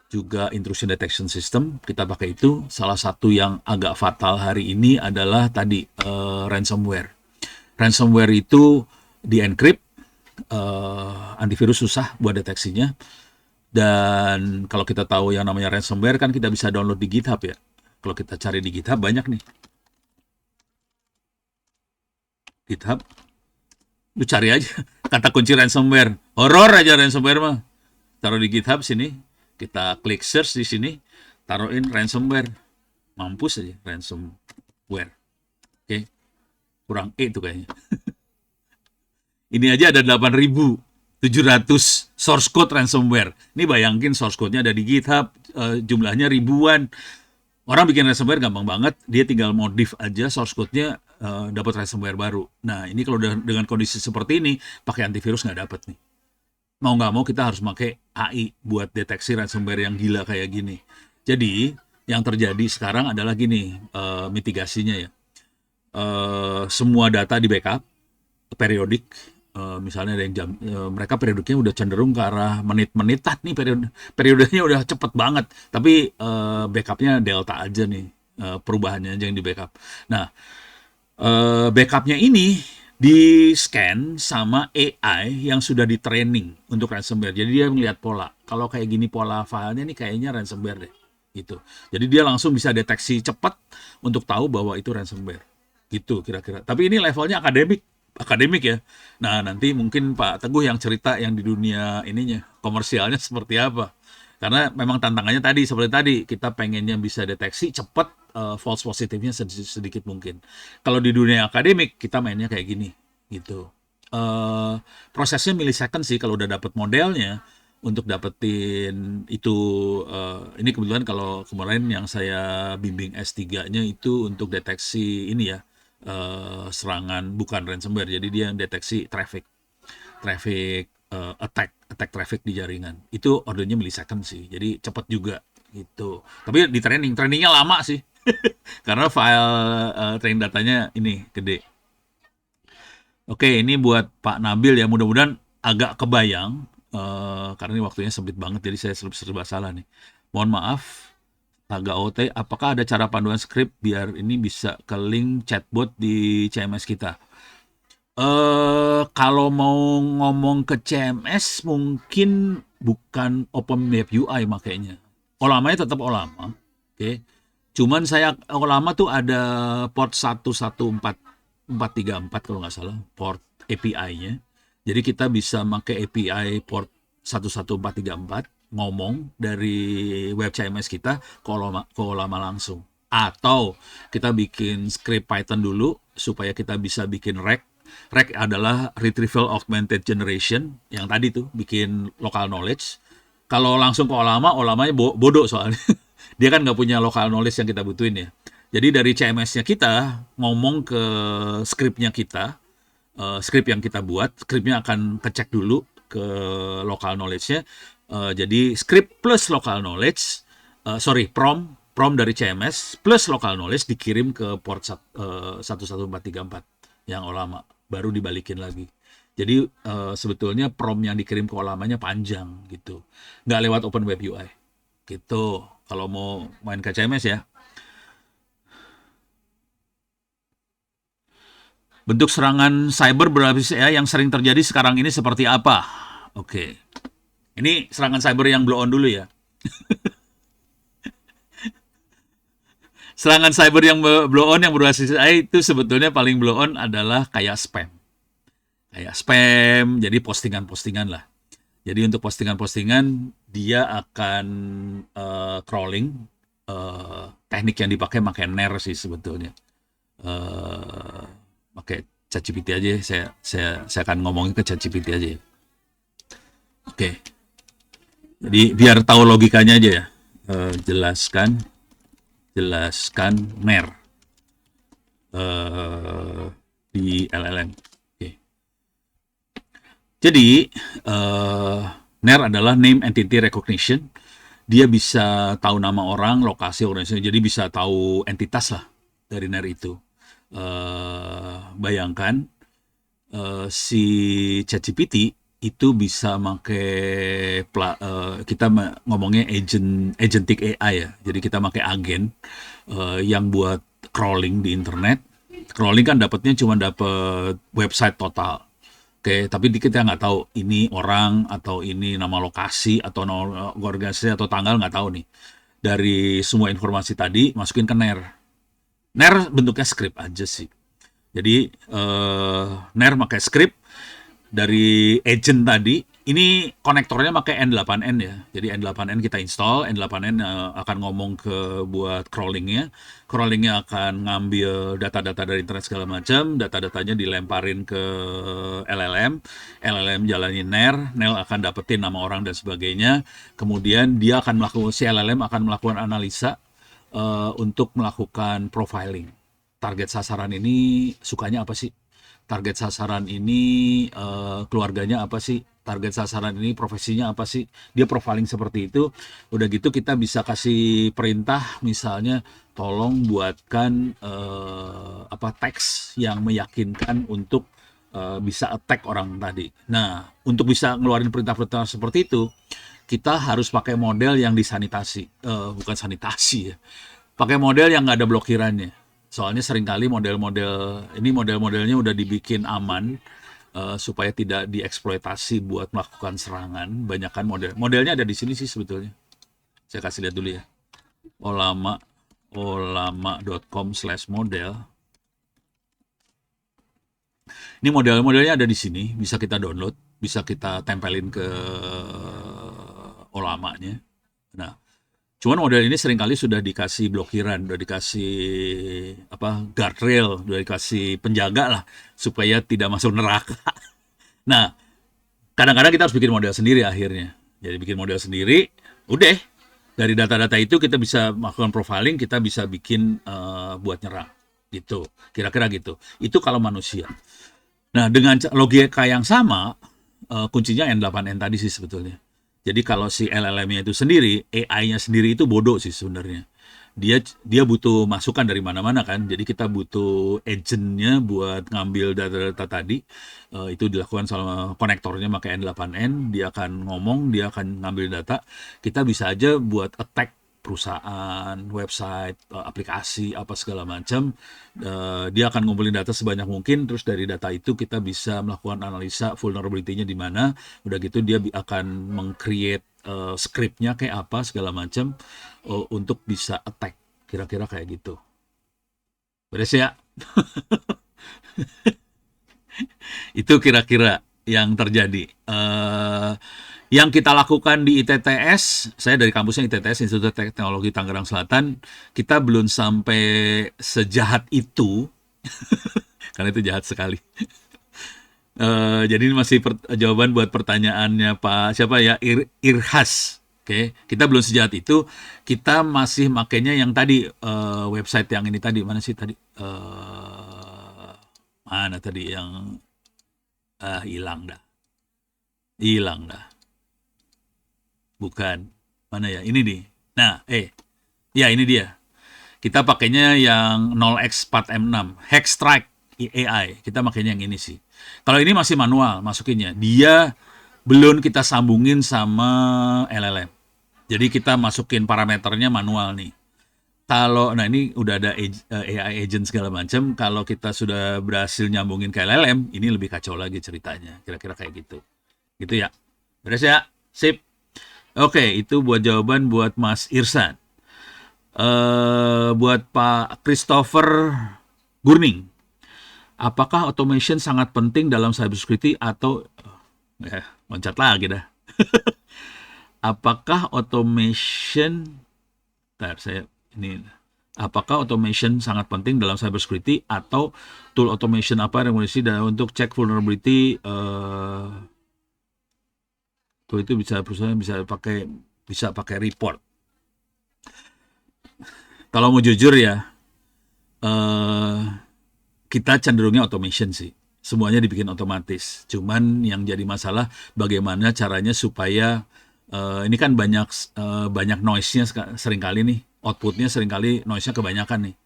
juga intrusion detection system. Kita pakai itu. Salah satu yang agak fatal hari ini adalah tadi ransomware. Ransomware itu di encrypt, antivirus susah buat deteksinya. Dan kalau kita tahu yang namanya ransomware kan kita bisa download di GitHub ya. Kalau kita cari di GitHub banyak nih. GitHub, lu cari aja kata kunci ransomware. Horor aja ransomware mah. Taruh di GitHub sini, kita klik search di sini, taruhin ransomware. Mampus aja ransomware. Oke, kurang E tuh kayaknya. Ini aja ada 8.700 source code ransomware. Ini bayangin source code-nya ada di GitHub, jumlahnya ribuan. Orang bikin ransomware gampang banget, dia tinggal modif aja source code-nya, dapat ransomware baru. Nah, ini kalau dengan kondisi seperti ini, pakai antivirus nggak dapat nih. Mau nggak mau kita harus pakai AI buat deteksi ransomware yang gila kayak gini. Jadi, yang terjadi sekarang adalah gini, mitigasinya ya. Semua data di backup, periodik. Misalnya ada yang mereka periodiknya udah cenderung ke arah menit-menitan nih, periodenya udah cepet banget, tapi backupnya delta aja nih, perubahannya aja yang di backup. Nah, backupnya ini di scan sama AI yang sudah di training untuk ransomware. Jadi dia melihat pola. Kalau kayak gini pola filenya nih kayaknya ransomware deh, gitu. Jadi dia langsung bisa deteksi cepat untuk tahu bahwa itu ransomware, gitu kira-kira. Tapi ini levelnya akademik ya. Nah, nanti mungkin Pak Teguh yang cerita yang di dunia ininya, komersialnya seperti apa. Karena memang tantangannya tadi, seperti tadi, kita pengennya bisa deteksi cepat, false positifnya sedikit mungkin. Kalau di dunia akademik, kita mainnya kayak gini, gitu. Prosesnya millisecond sih kalau udah dapet modelnya, untuk dapetin itu, ini kebetulan kalau kemarin yang saya bimbing S3-nya itu untuk deteksi ini ya, serangan bukan ransomware, jadi dia yang deteksi traffic attack traffic di jaringan. Itu ordernya millisecond sih, jadi cepat juga gitu. Tapi di trainingnya lama sih, karena file training datanya ini gede. Oke, ini buat Pak Nabil ya, mudah-mudahan agak kebayang, karena ini waktunya sempit banget, jadi saya serba salah nih. Mohon maaf, agak OT. Apakah ada cara panduan script biar ini bisa ke link chatbot di CMS kita? Kalau mau ngomong ke CMS mungkin bukan OpenWeb UI makanya. Olamanya tetap Olama, oke. Cuman Olama tuh ada port 114.434 kalau nggak salah, port API-nya. Jadi kita bisa pakai API port 11434 ngomong dari web CMS kita ke Olama langsung. Atau kita bikin script Python dulu supaya kita bisa bikin RAG. RAG adalah Retrieval Augmented Generation, yang tadi tuh bikin local knowledge. Kalau langsung ke Olamanya bodoh soalnya. Dia kan nggak punya local knowledge yang kita butuhin ya. Jadi dari CMS-nya kita ngomong ke script-nya kita, script yang kita buat, script-nya akan kecek dulu ke local knowledge-nya. Jadi script plus local knowledge, prompt dari CMS plus local knowledge dikirim ke port 11434 yang Olama, baru dibalikin lagi. Jadi sebetulnya prompt yang dikirim ke Olamanya panjang gitu, nggak lewat OpenWeb UI gitu. Kalau mau main ke CMS ya. Bentuk serangan cyber berbasis AI yang sering terjadi sekarang ini seperti apa? Oke. Ini serangan cyber yang blow on dulu ya. Serangan cyber yang blow on yang berbasis AI itu sebetulnya paling blow on adalah kayak spam. Jadi postingan-postingan lah. Jadi untuk postingan-postingan dia akan crawling. Teknik yang dipakai NER sih sebetulnya. Pakai ChatGPT aja, saya akan ngomongin ke ChatGPT aja ya. Oke. Jadi biar tahu logikanya aja ya. Jelaskan NER di LLM. Oke. Jadi NER adalah Name Entity Recognition. dia bisa tahu nama orang, lokasi, organisasi, jadi bisa tahu entitas lah dari NER itu. Bayangkan si ChatGPT itu bisa kita ngomongnya agentic AI ya. Jadi kita pakai agen yang buat crawling di internet. Crawling kan dapatnya cuma dapat website total. Oke, tapi kita nggak tahu ini orang atau ini nama lokasi atau nama organisasi atau tanggal, nggak tahu nih. Dari semua informasi tadi masukin ke NER. NER bentuknya script aja sih. Jadi NER pakai script dari agent tadi. Ini konektornya pakai N8N ya. Jadi N8N kita install, N8N akan ngomong buat crawlingnya. Crawlingnya akan ngambil data-data dari internet segala macam. Data-datanya dilemparin ke LLM. LLM jalanin NER. NER akan dapetin nama orang dan sebagainya. Kemudian si LLM akan melakukan analisa untuk melakukan profiling. Target sasaran ini sukanya apa sih? Target sasaran ini keluarganya apa sih? Target sasaran ini profesinya apa sih? Dia profiling seperti itu. Udah gitu kita bisa kasih perintah, misalnya tolong buatkan teks yang meyakinkan untuk bisa attack orang tadi. Nah, untuk bisa ngeluarin perintah-perintah seperti itu, kita harus pakai model yang disanitasi, bukan sanitasi ya. Pakai model yang nggak ada blokirannya. Soalnya seringkali model-modelnya udah dibikin aman supaya tidak dieksploitasi buat melakukan serangan. Banyakan modelnya ada di sini sih sebetulnya. Saya kasih lihat dulu ya. olama.com/model. Ini model-modelnya ada di sini, bisa kita download, bisa kita tempelin ke Olamanya. Nah, cuman model ini seringkali sudah dikasih blokiran, sudah dikasih guardrail, sudah dikasih penjaga lah supaya tidak masuk neraka. Nah, kadang-kadang kita harus bikin model sendiri akhirnya. Jadi bikin model sendiri, udah dari data-data itu kita bisa melakukan profiling, kita bisa bikin buat nyerang gitu. Kira-kira gitu. Itu kalau manusia. Nah, dengan logika yang sama, kuncinya N8N tadi sih sebetulnya. Jadi kalau si LLM-nya itu sendiri, AI-nya sendiri itu bodoh sih sebenarnya. Dia butuh masukan dari mana-mana kan. Jadi kita butuh agent-nya buat ngambil data-data tadi. Itu dilakukan sama konektornya pakai N8N. Dia akan ngomong, dia akan ngambil data. Kita bisa aja buat attack perusahaan, website, aplikasi, apa segala macam. Dia akan ngumpulin data sebanyak mungkin, terus dari data itu kita bisa melakukan analisa vulnerability-nya di mana. Udah gitu dia akan meng-create script-nya kayak apa segala macam untuk bisa attack. Kira-kira kayak gitu. Beres ya? Itu kira-kira yang terjadi. Yang kita lakukan di ITTS, saya dari kampusnya ITTS, Institut Teknologi Tangerang Selatan, kita belum sampai sejahat itu, karena itu jahat sekali. Jadi ini masih jawaban buat pertanyaannya Pak siapa ya, Irhas. Oke, kita belum sejahat itu, kita masih makainya yang tadi website yang ini tadi, mana sih tadi? Mana tadi yang hilang dah. Bukan. Mana ya? Ini nih. Nah, ya ini dia. Kita pakainya yang 0x4m6, Hexstrike AI. Kita makainya yang ini sih. Kalau ini masih manual masukinnya. Dia belum kita sambungin sama LLM. Jadi kita masukin parameternya manual nih. Nah ini udah ada AI agent segala macam. Kalau kita sudah berhasil nyambungin ke LLM, ini lebih kacau lagi ceritanya. Kira-kira kayak gitu. Gitu ya. Beres ya? Sip. Oke, itu buat jawaban buat Mas Irsan. Buat Pak Christopher Gurning. Apakah automation sangat penting dalam cybersecurity atau loncat lagi dah. Apakah automation apakah automation sangat penting dalam cybersecurity atau tool automation apa yang untuk cek vulnerability tool itu perusahaan bisa pakai report. Kalau mau jujur ya, kita cenderungnya automation sih. Semuanya dibikin otomatis. Cuman yang jadi masalah bagaimana caranya supaya Ini kan banyak noise-nya seringkali nih, output-nya seringkali noise-nya kebanyakan nih.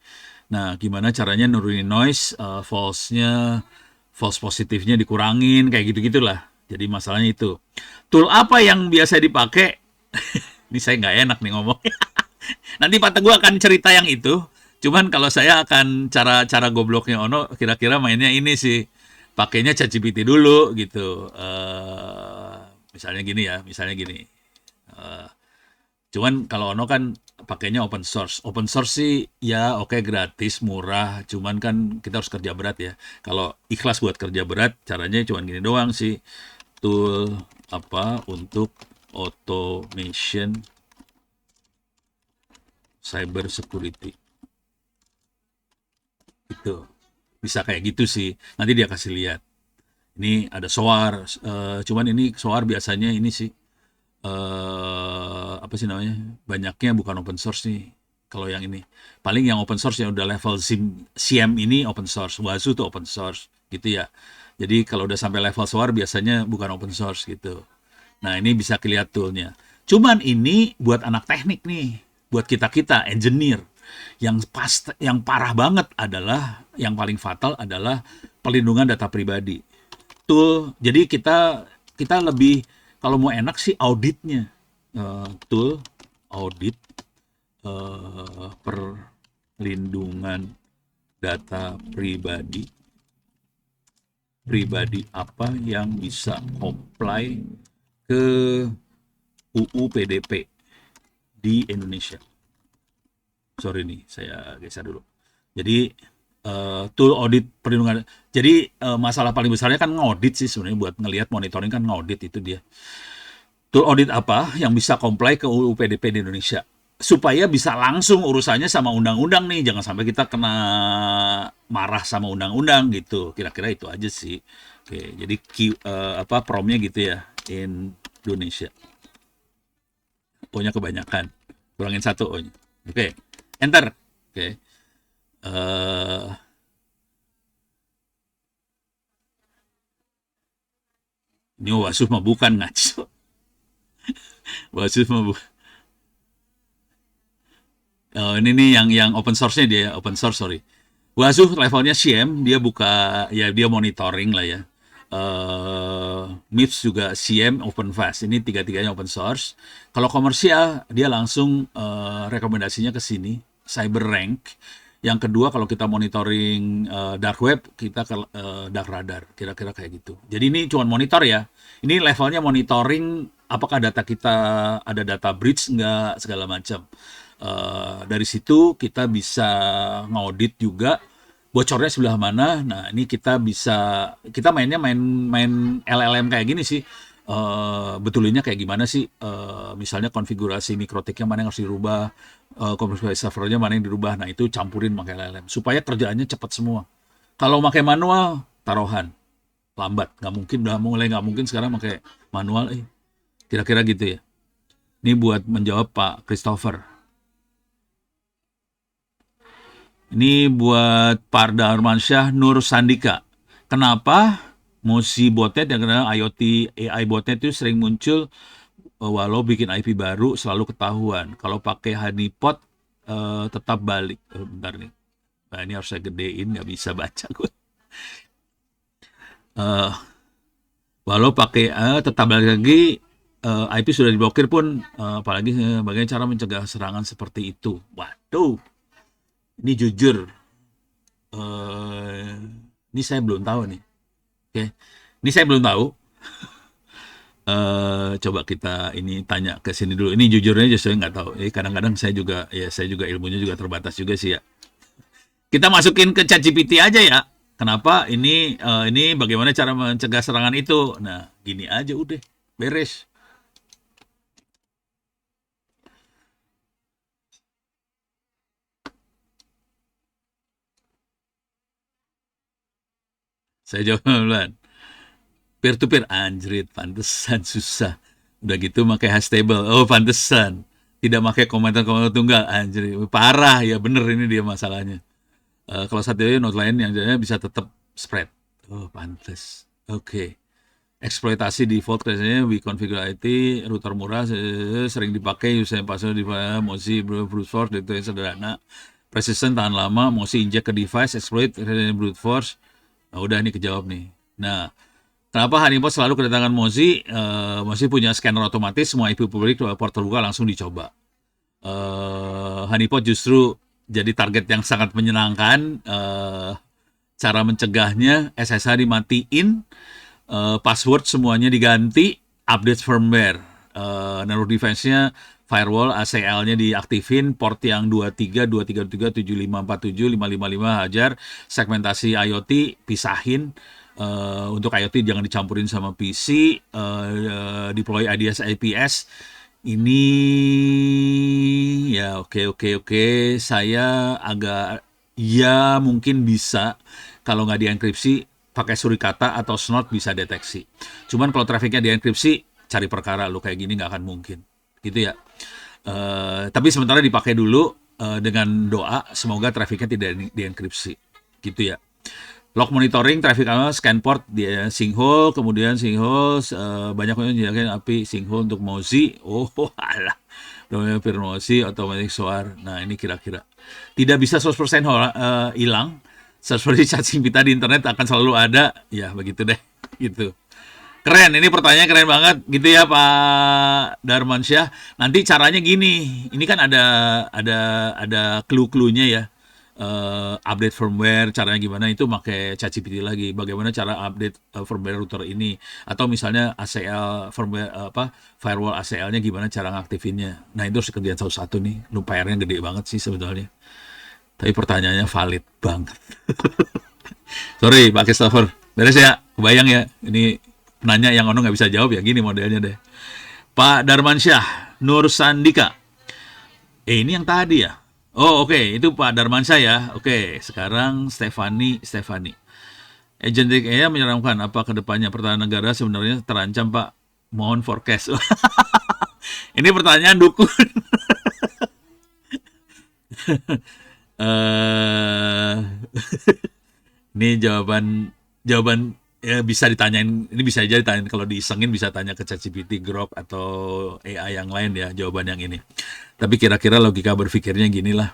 Nah, gimana caranya nurunin noise, false positifnya dikurangin, kayak gitu-gitulah. Jadi masalahnya itu. Tool apa yang biasa dipakai? Ini saya nggak enak nih ngomong. Nanti Pak Teguh akan cerita yang itu. Cuman kalau saya akan cara gobloknya Ono, kira-kira mainnya ini sih. Pakainya ChatGPT dulu gitu. Misalnya gini ya, misalnya gini. Eh, Cuman kalau Ono kan pakainya open source. Open source sih ya oke gratis, murah. Cuman kan kita harus kerja berat ya. Kalau ikhlas buat kerja berat, caranya cuman gini doang sih. Tool apa untuk automation cyber security. Itu bisa kayak gitu sih. Nanti dia kasih lihat. Ini ada SOAR. Cuman ini SOAR biasanya ini sih apa sih namanya? Banyaknya bukan open source nih. Kalau yang ini, paling yang open source yang udah level SIEM ini open source, WASU tuh open source, gitu ya. Jadi kalau udah sampai level SOAR biasanya bukan open source gitu. Nah ini bisa kelihatan toolnya. Cuman ini buat anak teknik nih, buat kita engineer. Yang parah banget adalah, yang paling fatal adalah pelindungan data pribadi. Tool, jadi kita lebih kalau mau enak sih auditnya. Tool audit perlindungan data pribadi apa yang bisa comply ke UU PDP di Indonesia. Sorry nih, saya geser dulu. Jadi tool audit perlindungan. Jadi masalah paling besarnya kan ngaudit sih sebenarnya, buat ngelihat monitoring kan ngaudit itu dia. Tool audit apa yang bisa comply ke UU PDP di Indonesia supaya bisa langsung urusannya sama undang-undang nih, jangan sampai kita kena marah sama undang-undang gitu. Kira-kira itu aja sih. Oke, jadi promnya gitu ya, Indonesia. O-nya kebanyakan. Kurangin satu O-nya. Oke, enter. Oke. Ini Wasuh mah bukan ngaco. Wasuh mah bukan. Oh, ini nih yang open source-nya dia, open source, sorry. Wasuh levelnya SIEM, dia buka, ya dia monitoring lah ya. MIPS juga SIEM, OpenVAS. Ini tiga-tiganya open source. Kalau komersial, dia langsung rekomendasinya ke sini, CyberRank. Yang kedua, kalau kita monitoring dark web, kita ke dark radar. Kira-kira kayak gitu. Jadi ini cuma monitor ya. Ini levelnya monitoring apakah data kita ada data breach enggak, segala macam. Dari situ kita bisa ngaudit juga bocornya sebelah mana. Nah, ini kita mainnya main LLM kayak gini sih. Betulinnya kayak gimana sih? Misalnya konfigurasi mikrotiknya mana yang harus dirubah, konfigurasi servernya mana yang dirubah. Nah, itu campurin pakai LLM supaya kerjaannya cepat semua. Kalau pakai manual, taruhan lambat. Nggak mungkin, udah mulai nggak mungkin sekarang pakai manual. Kira-kira gitu ya. Ini buat menjawab Pak Christopher. Ini buat Parda Armansyah Nur Sandika. Kenapa Mosi botnet yang kenal IoT AI botnet itu sering muncul walau bikin IP baru selalu ketahuan. Kalau pakai honeypot tetap balik. Bentar nih. Nah, ini harus saya gedein, nggak bisa baca gue. Walau pakai tetap balik lagi, IP sudah diblokir pun, apalagi bagaimana cara mencegah serangan seperti itu. Waduh, ini jujur, ini saya belum tahu nih. Oke, ini saya belum tahu. Coba kita ini tanya ke sini dulu. Ini jujurnya saya nggak tahu. Kadang-kadang saya juga ilmunya juga terbatas juga sih ya. Kita masukin ke ChatGPT aja ya. Kenapa ini bagaimana cara mencegah serangan itu? Nah, gini aja udah beres. Saya jawab duluan. Peer to peer, anjrit, pantesan susah. Udah gitu pakai hash table. Oh, pantesan. Tidak pakai komentar-komentar tunggal, anjrit. Parah ya, bener ini dia masalahnya. Kalau satu note lain yang jadinya bisa tetap spread. Oh, pantes. Oke. eksploitasi default biasanya we configure IT, router murah sering dipakai, usai password di Mozi brute force itu yang sederhana. Persistent tahan lama, Mozi inject ke device, exploit brute force. Nah, udah nih kejawab nih. Nah, kenapa Honeypot selalu kedatangan Mozi? Mozi punya scanner otomatis, semua IP publik port terbuka langsung dicoba. Honeypot justru jadi target yang sangat menyenangkan. Cara mencegahnya, SSH dimatiin, password semuanya diganti, update firmware. Network defense-nya, firewall, ACL-nya diaktifin, port yang 23, 23, 7547, 555 hajar, segmentasi IoT, pisahin. Untuk IoT jangan dicampurin sama PC, deploy IDS IPS. Ini ya oke. Saya agak ya mungkin bisa kalau nggak dienkripsi pakai surikata atau snort bisa deteksi. Cuman kalau trafficnya dienkripsi cari perkara lo kayak gini nggak akan mungkin gitu ya. Tapi sementara dipakai dulu dengan doa semoga trafficnya tidak dienkripsi gitu ya. Log monitoring, traffic scan port, dia sinkhole, kemudian sinkhole, banyak yang menjaga API sinkhole untuk Mozi. Oh, alah. Namanya Mozi, automatic SOAR. Nah, ini kira-kira. Tidak bisa 100% hilang. Seperti cacing pita di internet akan selalu ada. Ya, begitu deh. Gitu. Keren, ini pertanyaannya keren banget gitu ya Pak Darmansyah. Nanti caranya gini. Ini kan ada clue-cluenya ya. Update firmware caranya gimana itu pakai ChatGPT lagi. Bagaimana cara update firmware router ini atau misalnya ACL firmware firewall ACL-nya gimana cara ngaktifinnya. Nah, itu harus kerjaan satu-satu nih. Lu PR-nya gede banget sih sebetulnya. Tapi pertanyaannya valid banget. Sorry Pak Christopher. Beres ya? Kebayang ya? Ini nanya yang ono nggak bisa jawab ya gini modelnya deh. Pak Darmansyah Nur Sandika. Ini yang tadi ya. Oh oke, itu Pak Darmansyah ya. Oke, sekarang Stefani. Agentic AI menyeramkan. Apa kedepannya pertahanan negara sebenarnya terancam Pak? Mohon forecast. Ini pertanyaan dukun. Ini jawaban ya bisa ditanyain. Ini bisa aja ditanyain kalau diisengin bisa tanya ke ChatGPT, Grok atau AI yang lain ya jawaban yang ini. Tapi kira-kira logika berpikirnya gini lah.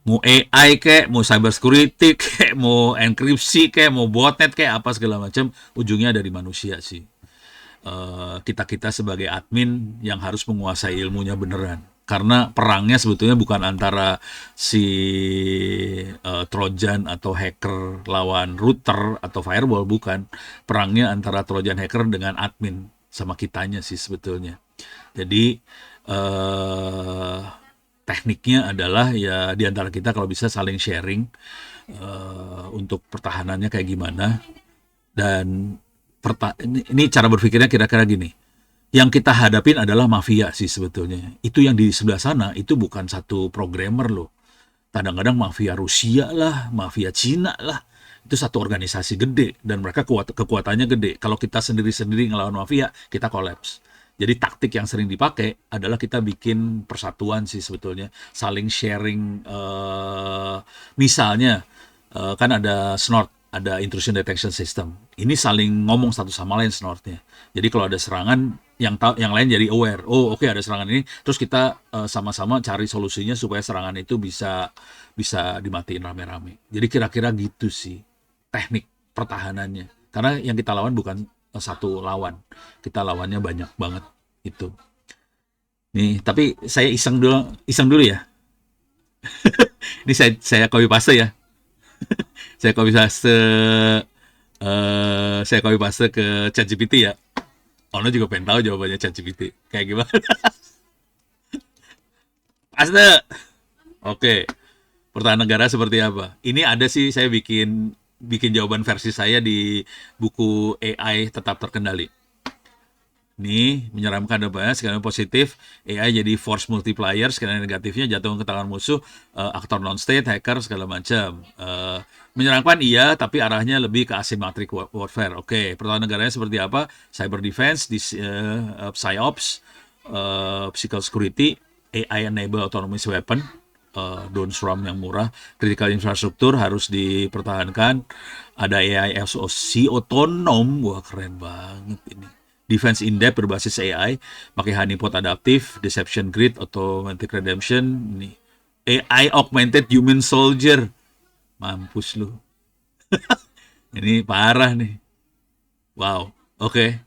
Mau AI kayak, mau cyber security kayak, mau enkripsi kayak, mau botnet kayak apa segala macam, ujungnya dari manusia sih. Kita sebagai admin yang harus menguasai ilmunya beneran. Karena perangnya sebetulnya bukan antara si Trojan atau hacker lawan router atau firewall, bukan. Perangnya antara Trojan hacker dengan admin sama kitanya sih sebetulnya. Jadi tekniknya adalah ya di antara kita kalau bisa saling sharing untuk pertahanannya kayak gimana. Dan ini cara berpikirnya kira-kira gini. Yang kita hadapin adalah mafia sih sebetulnya. Itu yang di sebelah sana itu bukan satu programmer loh. Kadang-kadang mafia Rusia lah, mafia Cina lah. Itu satu organisasi gede dan mereka kekuatannya gede. Kalau kita sendiri-sendiri ngelawan mafia, kita kolaps. Jadi taktik yang sering dipakai adalah kita bikin persatuan sih sebetulnya. Saling sharing, misalnya kan ada snort, ada intrusion detection system. Ini saling ngomong satu sama lain snortnya. Jadi kalau ada serangan, yang lain jadi aware. Oh oke, ada serangan ini. Terus kita sama-sama cari solusinya supaya serangan itu bisa dimatiin rame-rame. Jadi kira-kira gitu sih teknik pertahanannya. Karena yang kita lawan bukan satu lawan. Kita lawannya banyak banget itu. Nih, tapi saya iseng dulu ya. Ini saya copy paste ya. Saya copy paste ke ChatGPT ya. Ono juga pengen tahu jawabannya ChatGPT. Kayak gimana? Paste. Oke. Pertahanan negara seperti apa? Ini ada sih saya bikin jawaban versi saya di buku AI Tetap Terkendali. Nih, menyeramkan apa ya? Sekalian positif, AI jadi force multiplier, sekalian negatifnya jatuh ke tangan musuh, aktor non-state, hacker, segala macam. Menyeramkan iya, tapi arahnya lebih ke asymmetric warfare. Oke, pertahanan negaranya seperti apa? Cyber defense, PsyOps, physical security, AI enable autonomous weapon, Dawn Swarm yang murah. Critical infrastruktur harus dipertahankan. Ada AI SoC otonom, wah keren banget ini. Defense in depth berbasis AI, pakai honeypot adaptif, deception grid, automatic redemption, ini AI augmented human soldier, mampus lu. Ini parah nih. Wow, oke.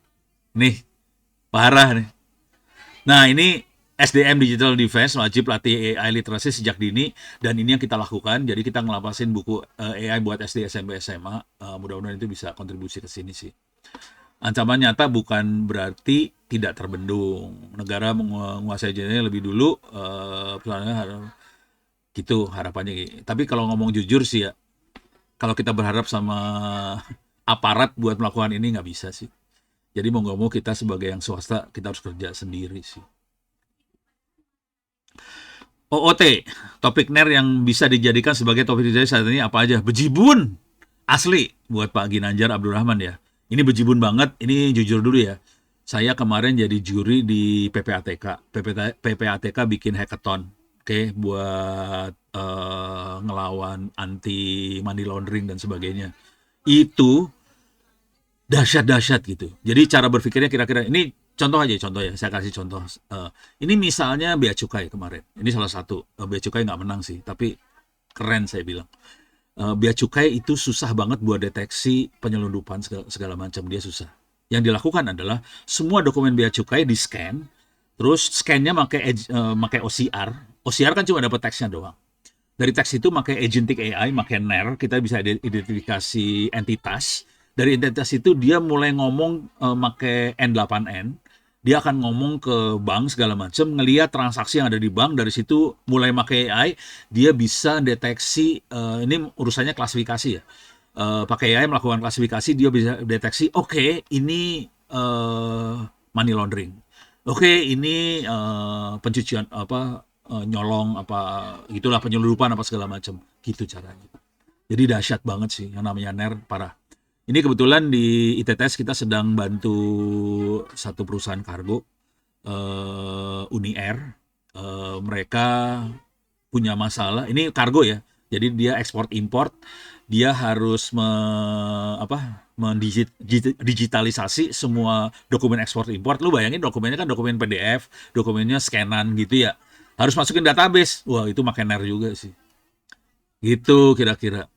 Nih, parah nih. Nah, ini SDM Digital Defense wajib latih AI literasi sejak dini, dan ini yang kita lakukan. Jadi kita ngelapasin buku AI buat SD, SMP, SMA. Mudah-mudahan itu bisa kontribusi ke sini sih. Ancaman nyata bukan berarti tidak terbendung. Negara menguasai jalannya lebih dulu, misalnya gitu harapannya. Tapi kalau ngomong jujur sih ya, kalau kita berharap sama aparat buat melakukan ini nggak bisa sih. Jadi mau nggak mau kita sebagai yang swasta, kita harus kerja sendiri sih. OOT, topik NER yang bisa dijadikan sebagai topik diskusi saat ini apa aja? Bejibun, asli buat Pak Ginanjar Abdurrahman ya. Ini bejibun banget, ini jujur dulu ya. Saya kemarin jadi juri di PPATK. PPATK bikin hackathon, oke, buat ngelawan anti money laundering dan sebagainya. Itu dahsyat-dahsyat gitu. Jadi cara berpikirnya kira-kira ini contoh aja, contoh ya. Saya kasih contoh. Ini misalnya bea cukai kemarin. Ini salah satu. Bea cukai nggak menang sih, tapi keren saya bilang. Bea cukai itu susah banget buat deteksi penyelundupan segala macam, dia susah. Yang dilakukan adalah semua dokumen bea cukai di scan, terus scannya pakai OCR. OCR kan cuma dapat teksnya doang. Dari teks itu pakai agentic AI, pakai NER, kita bisa identifikasi entitas. Dari entitas itu dia mulai ngomong pakai N8N. Dia akan ngomong ke bank segala macam, ngelihat transaksi yang ada di bank, dari situ mulai pakai AI, dia bisa deteksi, ini urusannya klasifikasi ya. Pakai AI melakukan klasifikasi, dia bisa deteksi, oke, ini money laundering. Oke, ini pencucian apa nyolong apa gitulah, penyelundupan apa segala macam. Gitu caranya. Jadi dahsyat banget sih yang namanya NER, parah. Ini kebetulan di ITTS kita sedang bantu satu perusahaan kargo, Uni Air. Mereka punya masalah, ini kargo ya, jadi dia ekspor import, dia harus mendigitalisasi semua dokumen ekspor import. Lu bayangin dokumennya kan dokumen PDF, dokumennya scanan gitu ya, harus masukin database. Wah, itu makin NER juga sih. Gitu kira-kira.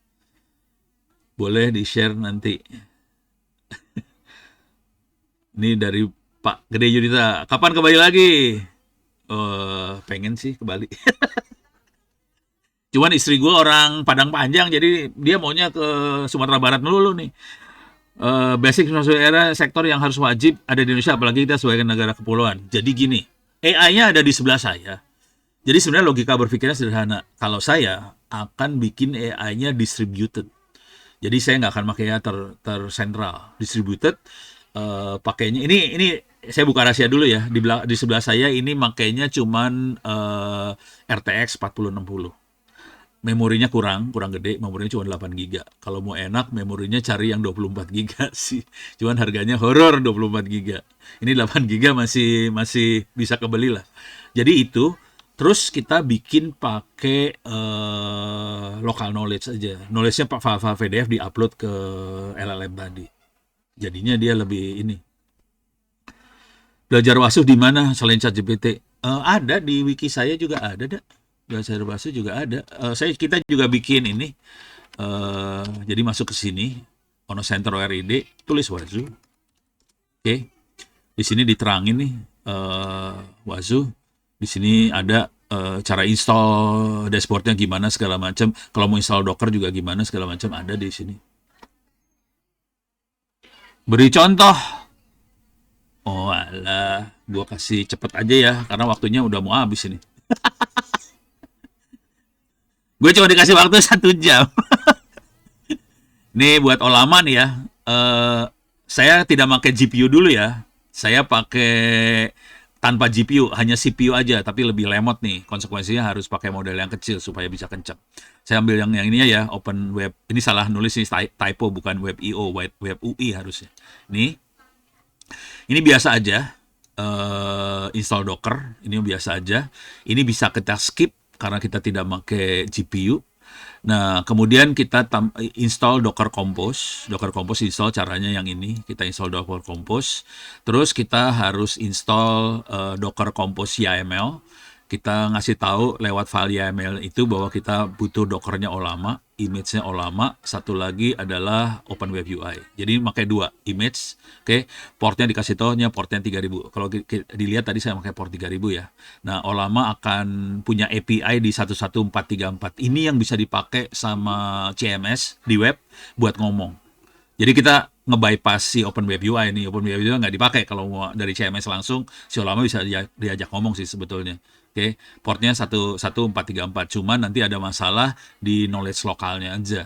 Boleh di-share nanti. Ini dari Pak Gede Yudita. Kapan ke Bali lagi? Pengen sih ke Bali. Cuman istri gue orang Padang Panjang, jadi dia maunya ke Sumatera Barat dulu nih. Basic era sektor yang harus wajib ada di Indonesia, apalagi kita sebagai negara kepulauan. Jadi gini, AI-nya ada di sebelah saya. Jadi sebenarnya logika berpikirnya sederhana. Kalau saya akan bikin AI-nya distributed. Jadi saya nggak akan pakai tersentral, distributed. Pakainya ini saya buka rahasia dulu ya. Di sebelah saya ini makainya cuman RTX 4060. Memorinya kurang gede, memorinya cuma 8 GB. Kalau mau enak, memorinya cari yang 24 GB sih. Cuman harganya horor 24 GB. Ini 8 GB masih bisa kebeli lah. Jadi itu. Terus kita bikin pakai local knowledge aja. Knowledge-nya file PDF di-upload ke LLM tadi. Jadinya dia lebih ini. Belajar Wasuh di mana selain ChatGPT? Ada di wiki saya juga ada, dah. Belajar Wasuh juga ada. Kita juga bikin ini. Jadi masuk ke sini, Ono Center RID, tulis Wasuh. Oke. Di sini diterangin nih Wasuh. Di sini ada cara install dashboardnya gimana segala macam. Kalau mau install Docker juga gimana segala macam, ada di sini. Beri contoh. Oh alah, gua kasih cepet aja ya, karena waktunya udah mau habis ini. Gue cuma dikasih waktu 1 jam. Nih buat olaman ya. Saya tidak pakai GPU dulu ya. Saya pakai tanpa GPU, hanya CPU aja, tapi lebih lemot nih. Konsekuensinya harus pakai model yang kecil supaya bisa kencang. Saya ambil yang ini ya, Open Web. Ini salah nulis nih, typo, bukan Web.io, Web UI harusnya. Ini biasa aja. Install Docker, ini biasa aja. Ini bisa kita skip karena kita tidak pakai GPU. Nah, kemudian kita install Docker Compose. Docker Compose install caranya yang ini. Kita install Docker Compose. Terus kita harus install Docker Compose YAML. Kita ngasih tahu lewat file YAML itu bahwa kita butuh Dockernya Ollama, image-nya Ollama, satu lagi adalah OpenWebUI. Jadi pakai dua image, oke. Portnya dikasih tahunya portnya 3000. Kalau dilihat tadi saya pakai port 3000 ya. Nah, Ollama akan punya API di 11434. Ini yang bisa dipakai sama CMS di web buat ngomong. Jadi kita nge-bypass si OpenWebUI ini. OpenWebUI nggak dipakai kalau mau dari CMS langsung. Si Ollama bisa diajak ngomong sih sebetulnya. Oke, portnya 11434. Cuman nanti ada masalah di knowledge lokalnya aja.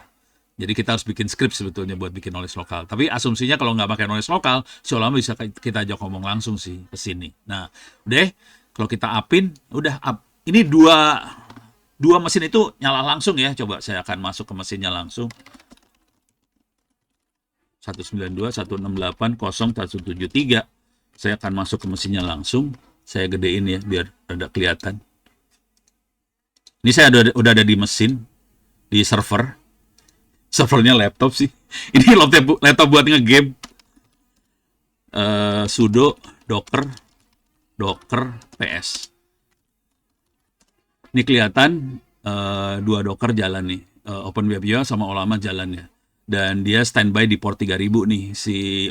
Jadi kita harus bikin script sebetulnya buat bikin knowledge lokal. Tapi asumsinya kalau nggak pakai knowledge lokal, si Ollama bisa kita ajak ngomong langsung sih ke sini. Nah, udah, kalau kita upin, udah up. Ini dua mesin itu nyala langsung ya. Coba saya akan masuk ke mesinnya langsung. 192.168.0.173. Saya akan masuk ke mesinnya langsung. Saya gedein ya biar rada kelihatan. Ini saya udah ada di mesin, di server. Servernya laptop sih. Ini laptop buat nge-game. Sudo docker ps. Ini kelihatan dua docker jalan nih. OpenWebUI sama Ollama jalannya. Dan dia standby di port 3000 nih si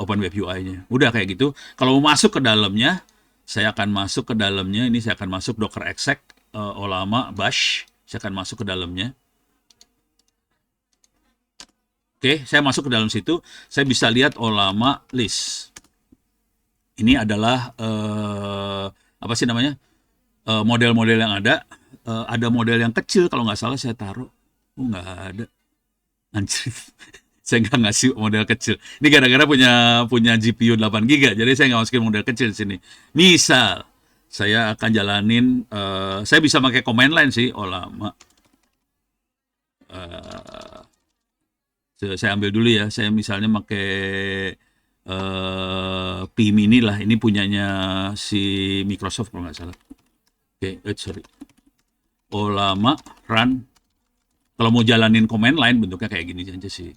OpenWebUI-nya. Udah kayak gitu. Kalau mau masuk ke dalamnya, saya akan masuk ke dalamnya. Ini saya akan masuk Docker exec Ollama bash. Saya akan masuk ke dalamnya. Oke, saya masuk ke dalam situ. Saya bisa lihat Ollama list. Ini adalah apa sih namanya? Model-model yang ada. Ada model yang kecil kalau nggak salah saya taruh. Nggak ada. Anjir, saya nggak ngasih model kecil. Ini gara-gara punya GPU 8 GB, jadi saya nggak masukin model kecil di sini. Misal, saya akan jalanin, saya bisa pakai command line sih, Ollama. Saya ambil dulu ya, saya misalnya pakai PMini lah, ini punyanya si Microsoft kalau nggak salah. Oke, sorry. Ollama run. Kalau mau jalanin command line bentuknya kayak gini aja sih.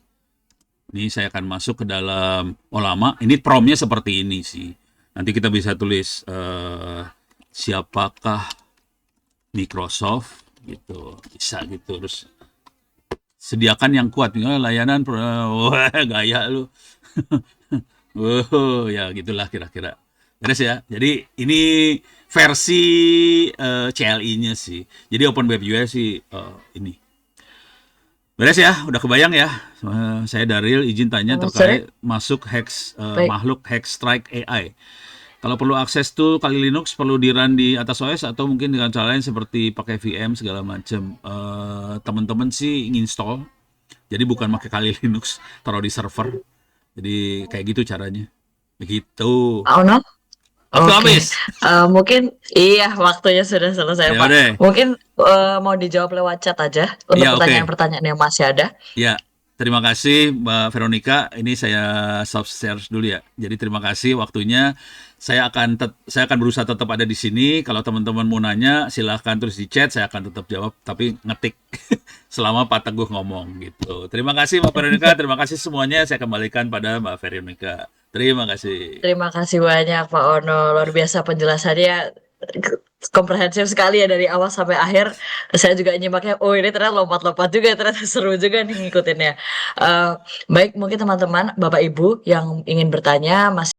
Ini saya akan masuk ke dalam Ollama. Ini promnya seperti ini sih. Nanti kita bisa tulis siapakah Microsoft gitu. Bisa gitu. Terus sediakan yang kuat. Layanan wah gaya lu. Wow, ya gitulah kira-kira. Beres ya. Jadi ini versi CLI-nya sih. Jadi OpenWebUI sih ini. Beres ya, udah kebayang ya. Saya Daryl izin tanya terkait masuk makhluk Hexstrike AI. Kalau perlu akses tool Kali Linux perlu di-run di atas OS atau mungkin dengan cara lain seperti pakai VM segala macam. Teman-teman sih install. Jadi bukan pakai Kali Linux, taruh di server. Jadi kayak gitu caranya. Begitu. Oh no? Waktu Oke. habis. Mungkin iya waktunya sudah selesai Ya Pak. udah. Mungkin mau dijawab lewat chat aja untuk Ya, oke. pertanyaan-pertanyaan yang masih ada. Ya, terima kasih Mbak Veronica. Ini saya soft share dulu ya. Jadi terima kasih waktunya. Saya akan berusaha tetap ada di sini. Kalau teman-teman mau nanya, silahkan terus di chat. Saya akan tetap jawab, tapi ngetik selama Pak Teguh ngomong gitu. Terima kasih Mbak Veronica. Terima kasih semuanya. Saya kembalikan pada Mbak Veronica. Terima kasih. Terima kasih banyak Pak Ono. Luar biasa penjelasannya. Komprehensif sekali ya dari awal sampai akhir. Saya juga nyimaknya, oh ini ternyata lompat-lompat juga, ternyata seru juga nih ngikutinnya. Baik, mungkin teman-teman, Bapak Ibu yang ingin bertanya masih